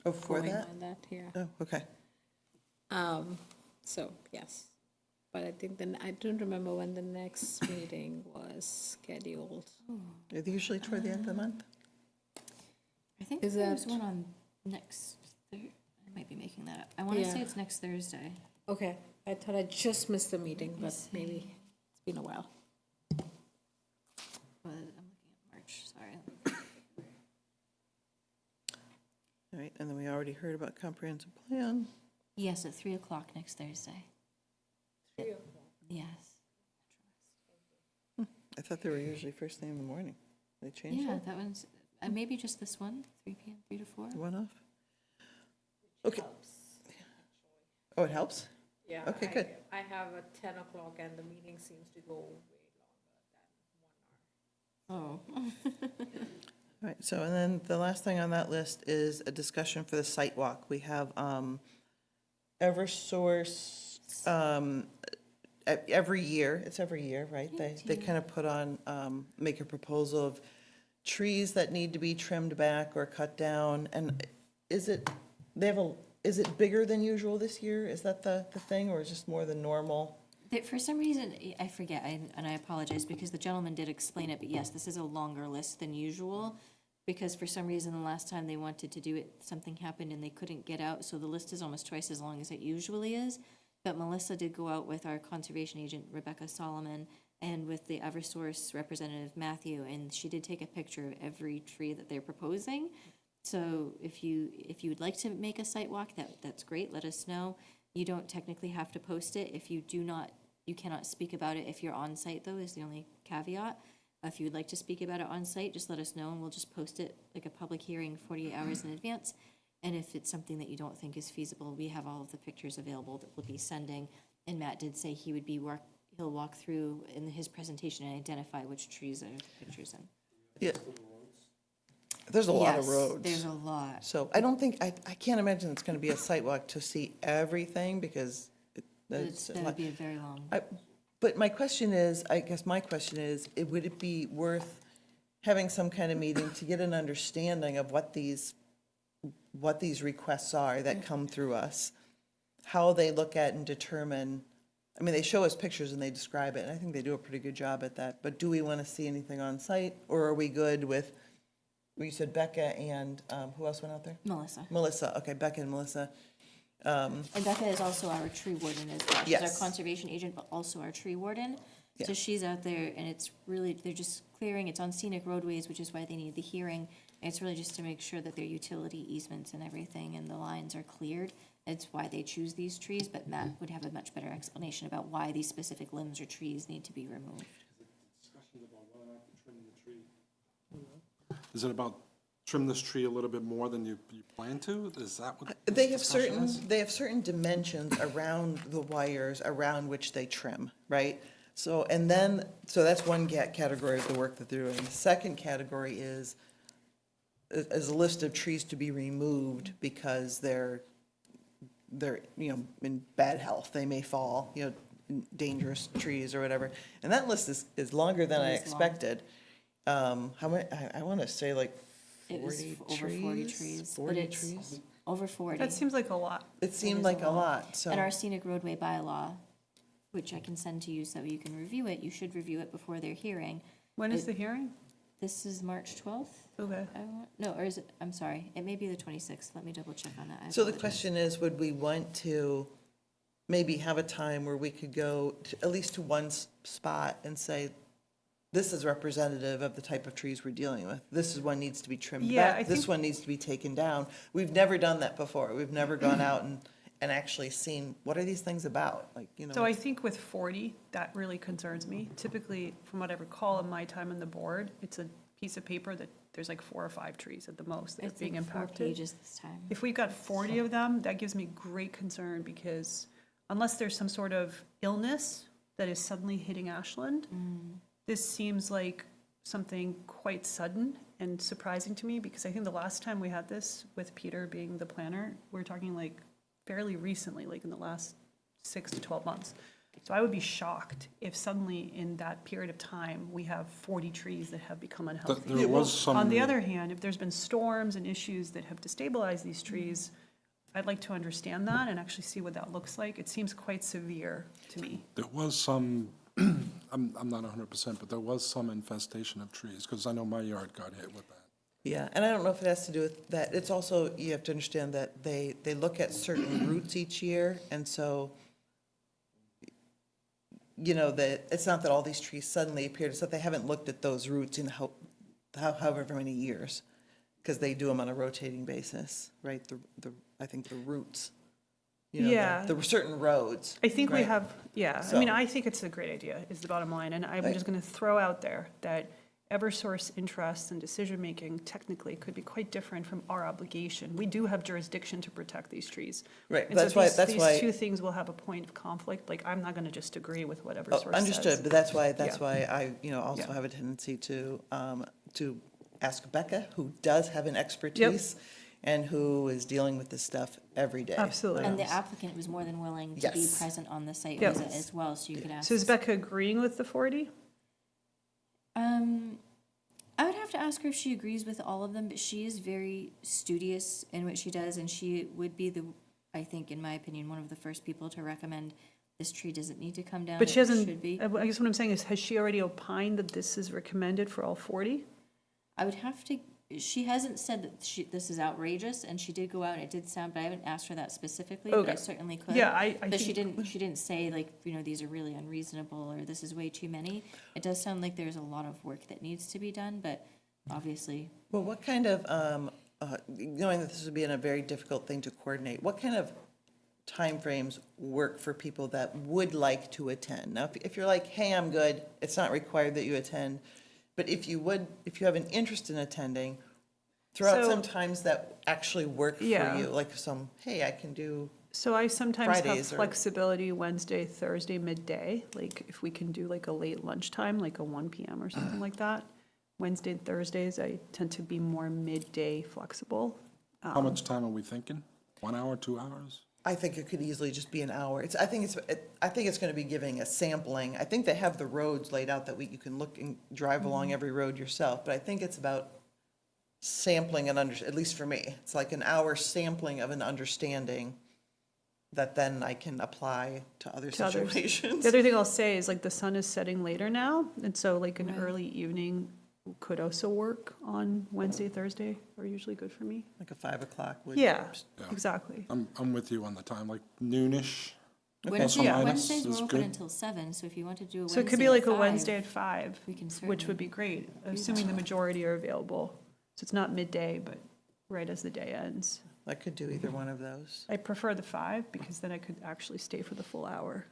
Oh, for going that? on that, yeah. Oh, okay. So, yes. But I think I don't remember when the next meeting was scheduled. Are they usually toward the end of the month? I think Is there's that- one on next Thursday. I might be making that up. I want to Yeah. say it's next Thursday. Okay, I thought I just missed the meeting, me but see. maybe it's been a while. But I'm looking at March, sorry. All right, and then we already heard about comprehensive plan. Yes, at 3 o'clock next Thursday. 3 o'clock? Yes. I thought they were usually first thing in the morning. They changed Yeah, it? that one's, maybe just this one, 3 p.m., 3 to 4. One off? Okay. Oh, it helps? Yeah. Okay, good. I have a 10 o'clock and the meeting seems to go way longer than 1 hour. Oh. All right, so, and then the last thing on that list is a discussion for the site walk. We have Eversource, every year, it's every year, right? They kind of put on, make a proposal of trees that need to be trimmed back or cut down. And is it, is it bigger than usual this year? Is that the thing, or is it just more than normal? For some reason, I forget, and I apologize, because the gentleman did explain it, but yes, this is a longer list than usual, because for some reason, the last time they wanted to do it, something happened and they couldn't get out, so the list is almost twice as long as it usually is. But Melissa did go out with our conservation agent, Rebecca Solomon, and with the Eversource representative, Matthew, and she did take a picture of every tree that they're proposing. So if you would like to make a site walk, that's great, let us know. You don't technically have to post it. If you do not, you cannot speak about it if you're on site, though, is the only caveat. If you would like to speak about it on site, just let us know and we'll just post it like a public hearing 48 hours in advance. And if it's something that you don't think is feasible, we have all of the pictures available that we'll be sending. And Matt did say he would he'll walk through in his presentation and identify which trees are the pictures in. Yeah. There's a lot of Yes, roads. there's a lot. So I don't think, I can't imagine it's gonna be a site walk to see everything, because that's. That would be a very long. But my question is, I guess my question is, would it be worth having some kind of meeting to get an understanding of what these requests are that come through us? How they look at and determine I mean, they show us pictures and they describe it, and I think they do a pretty good job at that. But do we want to see anything on site, or are we good with, well, you said Becca and, who else went out there? Melissa. Melissa, okay, Becca and Melissa. And Becca is also our tree warden as well. She's our Yes. conservation agent, but also our tree warden. Yeah. So she's out there and it's really, they're just clearing, it's on scenic roadways, which is why they need the hearing. And it's really just to make sure that their utility easements and everything and the lines are cleared. It's why they choose these trees, but Matt would have a much better explanation about why these specific limbs or trees need to be removed. Is it about trim this tree a little bit more than you plan to? Is that what? They this have discussion certain, is? they have certain dimensions around the wires around which they trim, right? So, and then, so that's one category of the work that they're doing. The second category is a list of trees to be removed because they're, you know, in bad health. They may fall, you know, dangerous trees or whatever. And that list is longer than I It is long. expected. How many, I want to say like It was 40 over 40 trees, but 40 it's trees? over 40. That seems like a lot. It seemed is like a a lot. lot, so. And our scenic roadway bylaw, which I can send to you so you can review it, you should review it before their hearing. When is the hearing? This is March 12th? Okay. No, or is it, I'm sorry, it may be the 26th. Let me double check on that. I So the apologize. question is, would we want to maybe have a time where we could go to, at least to one spot and say, this is representative of the type of trees we're dealing with. This is one needs to be trimmed Yeah, I back. This think- one needs to be taken down. We've never done that before. We've never gone out and actually seen, what are these things about? Like, you know. So I think with 40, that really concerns me. Typically, from what I recall in my time on the board, it's a piece of paper that there's like 4 or 5 trees at the most that are It's being like 4 impacted. pages this time. If we've got 40 of them, that gives me great concern because unless there's some sort of illness that is suddenly hitting Ashland, this seems like something quite sudden and surprising to me because I think the last time we had this with Peter being the planner, we're talking like fairly recently, like in the last 6 to 12 months. So I would be shocked if suddenly in that period of time, we have 40 trees that have become unhealthy. There was some. On the other hand, if there's been storms and issues that have destabilized these trees, I'd like to understand that and actually see what that looks like. It seems quite severe to me. There was some, I'm not 100%, but there was some infestation of trees, because I know my yard got hit with that. Yeah, and I don't know if it has to do with that. It's also, you have to understand that they look at certain routes each year, and so, you know, that, it's not that all these trees suddenly appeared, it's that they haven't looked at those routes in however many years, because they do them on a rotating basis, right? I think the routes, you know, Yeah. the certain roads. I think we right? have, yeah, I So- mean, I think it's a great idea, is the bottom line. And I'm Right. just going to throw out there that Eversource interests and decision-making technically could be quite different from our obligation. We do have jurisdiction to protect these trees. Right, And so that's why, these- that's why. These two things will have a point of conflict, like, I'm not going to just agree with what Oh, Eversource says. understood, but that's why Yeah. I, you know, also Yeah. have a tendency to ask Becca, who does have an expertise and who is dealing with this stuff every day. Absolutely. And the applicant was more than willing to be Yes. present on the site Yep. visit as well, so you could ask. So is Becca agreeing with the 40? I would have to ask her if she agrees with all of them, but she is very studious in what she does, and she would be I think, in my opinion, one of the first people to recommend this tree doesn't need to come down. But she it hasn't, should be. I guess what I'm saying is, has she already opined that this is recommended for all 40? I would have to, she hasn't said that this is outrageous, and she did go out, and it did sound, but I haven't asked her that specifically, but I Okay. certainly could. Yeah, I But she think, didn't say like, you know, these are really unreasonable, or this is way too many. It does sound like there's a lot of work that needs to be done, but obviously, Well, what kind of, knowing that this would be a very difficult thing to coordinate, what kind of timeframes work for people that would like to attend? Now, if you're like, hey, I'm good, it's not required that you attend, but if you have an interest in attending, throw out So- some times that actually work for Yeah. you, like some, hey, I can do, so I sometimes have Fridays or- flexibility Wednesday, Thursday, midday, like if we can do like a late lunchtime, like a 1 PM or something like that. Wednesday and Thursdays, I tend to be more midday flexible. How much time are we thinking? 1 hour, 2 hours? I think it could easily just be an hour. I think it's going to be giving a sampling. I think they have the roads laid out that you can look and drive along every road yourself, but I think it's about sampling and at least for me, it's like an hour sampling of an understanding that then I can apply to other To others. situations. The other thing I'll say is like the sun is setting later now, and so like an early evening could also work on Wednesday, Thursday are usually good for me. Like a 5 o'clock would. Yeah, Yeah. exactly. I'm with you on the time, like noonish. Wednesday, Plus or minus Wednesdays is we're open good. until 7, so if you want to do a So it could be Wednesday like at a Wednesday 5, at 5, we can which certainly would be great, assuming the majority are available. So it's not midday, but right as the day ends. I could do either one of those. I prefer the 5 because then I could actually stay for the full hour.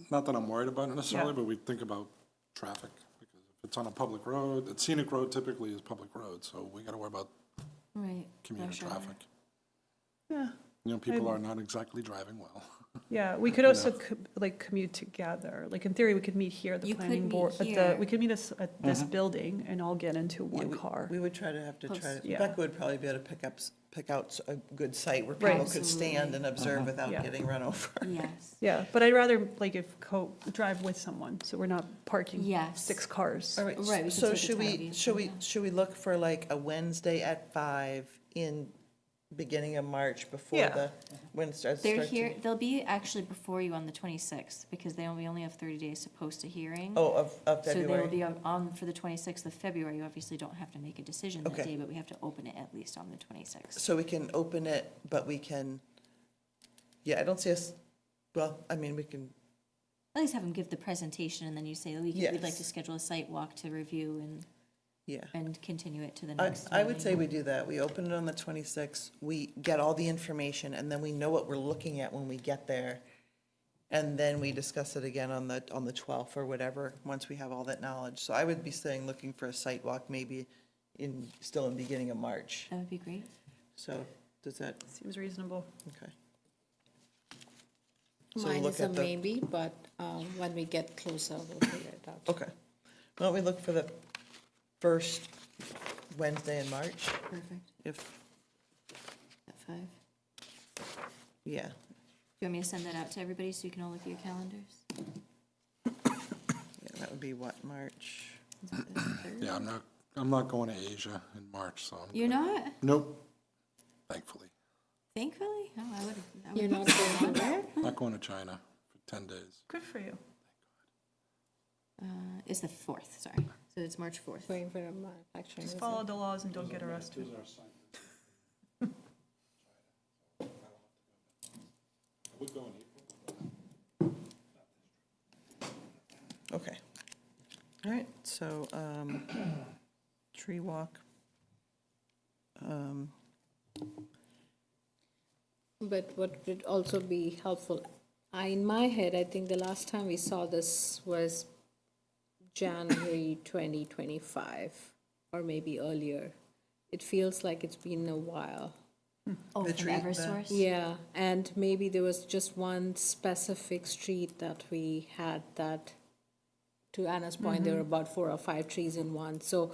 Not that I'm worried about it necessarily, Yeah. but we think about traffic, because if it's on a public road, a scenic road typically is public road, so we gotta worry about right. commuter rush hour. traffic. Yeah, You know, people are not exactly driving well. yeah, we could also like commute together. Like in theory, we could meet here at the You could planning meet board, here. we could meet us at this building and all get into Yeah, one we- car. We would try to have to try, Close, to yeah. Becca would probably be able to pick out a good site where Right. people could stand and observe without Yeah. getting run over. Yes. Yeah, but I'd rather like if drive with someone, so we're not parking Yes. 6 cars. All right, Right, we could so take a should town we, vehicle, should we look for like a Wednesday at 5 in beginning of March before Yeah. the, when it starts? They're here, they'll be actually before you on the 26th, because they only have 30 days to post a hearing. Oh, of So they will February? be on for the 26th of February. You obviously don't have to make a decision that Okay. day, but we have to open it at least on the 26th. So we can open it, but we can, yeah, I don't see us, well, I mean, we can, At least have them give the presentation, and then you say, we'd like Yes. to schedule a site walk to review yeah. and continue it to the I, next I would say meeting. we do that. We open it on the 26th, we get all the information, and then we know what we're looking at when we get there. And then we discuss it again on the 12th or whatever, once we have all that knowledge. So I would be saying, looking for a site walk maybe still in beginning of March. That would be great. So does that, Seems reasonable. okay. So Mine look is a at the- maybe, but when we get closer, we'll figure it out. Okay. Why don't we look for the first Wednesday in March, Perfect. if, At 5. yeah. Do you want me to send that out to everybody so you can all look at your calendars? Yeah, that would be what, March? Is that the third? Yeah, I'm not going to Asia in March, so. You're not? Nope, thankfully. Thankfully? No, I would. You're not going to where? Not going to China for 10 days. Good for you. It's the 4th, sorry. So it's March 4th. Going for a manufacturing. Just visit. follow the laws and don't get arrested. Okay. All right, so, tree walk. But what would also be helpful, in my head, I think the last time we saw this was January 2025, or maybe earlier. It feels like it's been a while. Oh, The from tree- the- Eversource? Yeah, and maybe there was just one specific street that we had that, to Anna's point, there were about 4 or 5 trees in one. So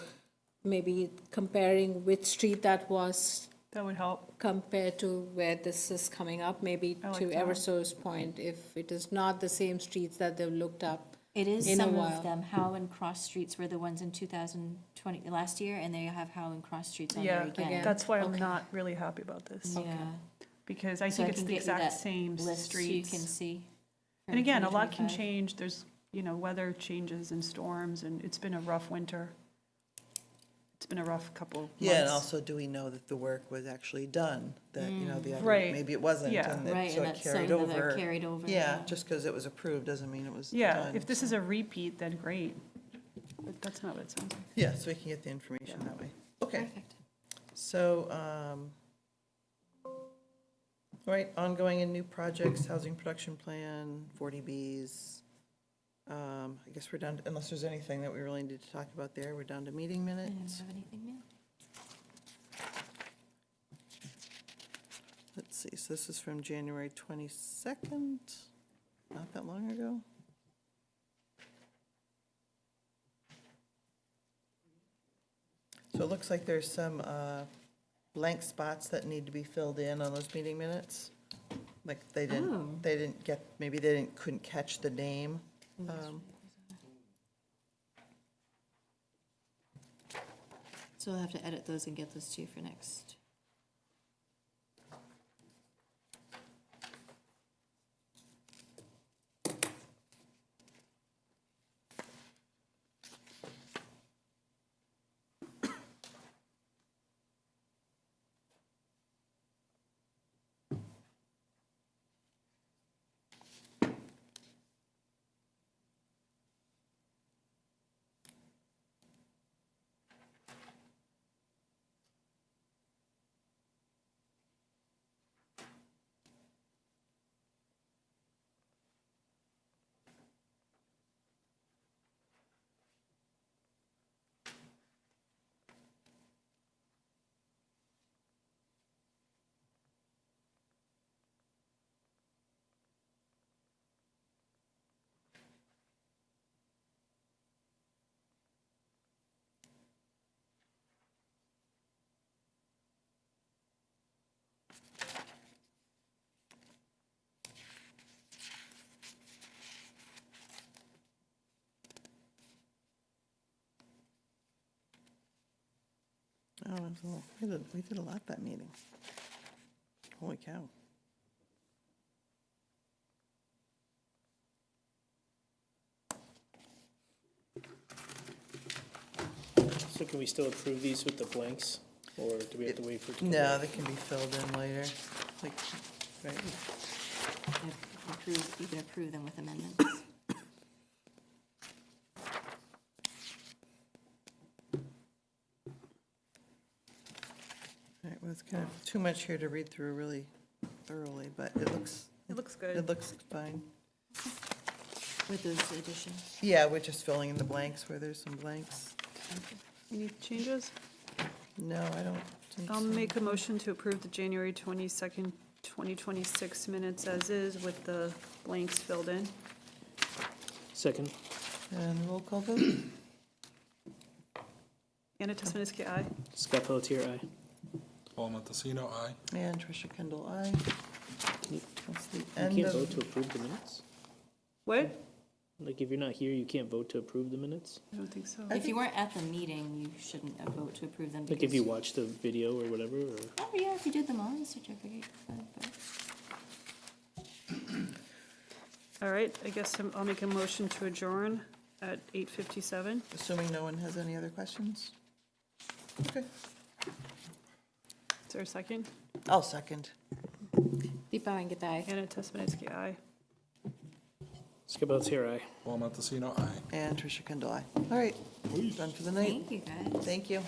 maybe comparing which street that was That would help. compared to where this is coming up, maybe I like to that. Eversource's point, if it is not the same streets that they've looked up. It is In a some while. of them. Howe and Cross Streets were the ones in 2020, last year, and they have Howe and Cross Streets on there Yeah, again. that's why I'm not really happy about this. Yeah. Because I So think it's can the get you exact that same list so you can streets. see. And from again, a lot can 2025. change. There's, weather changes and storms, and it's been a rough winter. It's been a rough couple months. Yeah, and also, do we know that the work was actually done? That, the other, Right. maybe it wasn't, Yeah. and Right, so and it that's carried something that over. carried over. Yeah, just because it was approved doesn't mean it was done. Yeah, if this is a repeat, then great. But that's not what it sounds like. Yeah, so we can get the information that way. Okay, Perfect. so, all right, ongoing and new projects, housing production plan, 40Bs. I guess we're down, unless there's anything that we really need to talk about there, we're down to meeting I don't minutes. have anything new. Let's see, so this is from January 22nd, not that long ago. So it looks like there's some blank spots that need to be filled in on those meeting minutes. Like they didn't get, maybe they couldn't catch the name. So we'll have to edit those and get those to you for next. Oh, it was a little- we did a lot that meeting. Holy cow. So can we still approve these with the blanks, or do we have to wait for it to come No, back? they can be filled in later, like, right? You can approve them with amendments. All right, well, it's kind of too much here to read through really thoroughly, but it looks good. fine. With those additions. Yeah, we're just filling in the blanks where there's some blanks. Any changes? No, I don't think so. I'll make a motion to approve the January 22nd, 2026 minutes as is with the blanks filled in. Second, And roll call vote? Anna Tesmanitsky, aye. Scott Pelletier, aye. Paul Montesino, aye. And Tricia Kendall, aye. That's the You end can't vote of, to approve the minutes? What? Like, if you're not here, you can't vote to approve the minutes? I don't think so. If you weren't at the meeting, you shouldn't vote to approve them. Like, if because- you watched the video or whatever, or? Oh, yeah, if you did them on the certificate. but- All right, I guess I'll make a motion to adjourn at 8:57. assuming no one has any other questions? Okay, Is there a second? I'll second. Deepa Venkatai. Anna Tesmanitsky, aye. Scott Pelletier, aye. Paul Montesino, aye. And Tricia Kendall, aye. All right, done for the night. Thank you, guys. Thank you.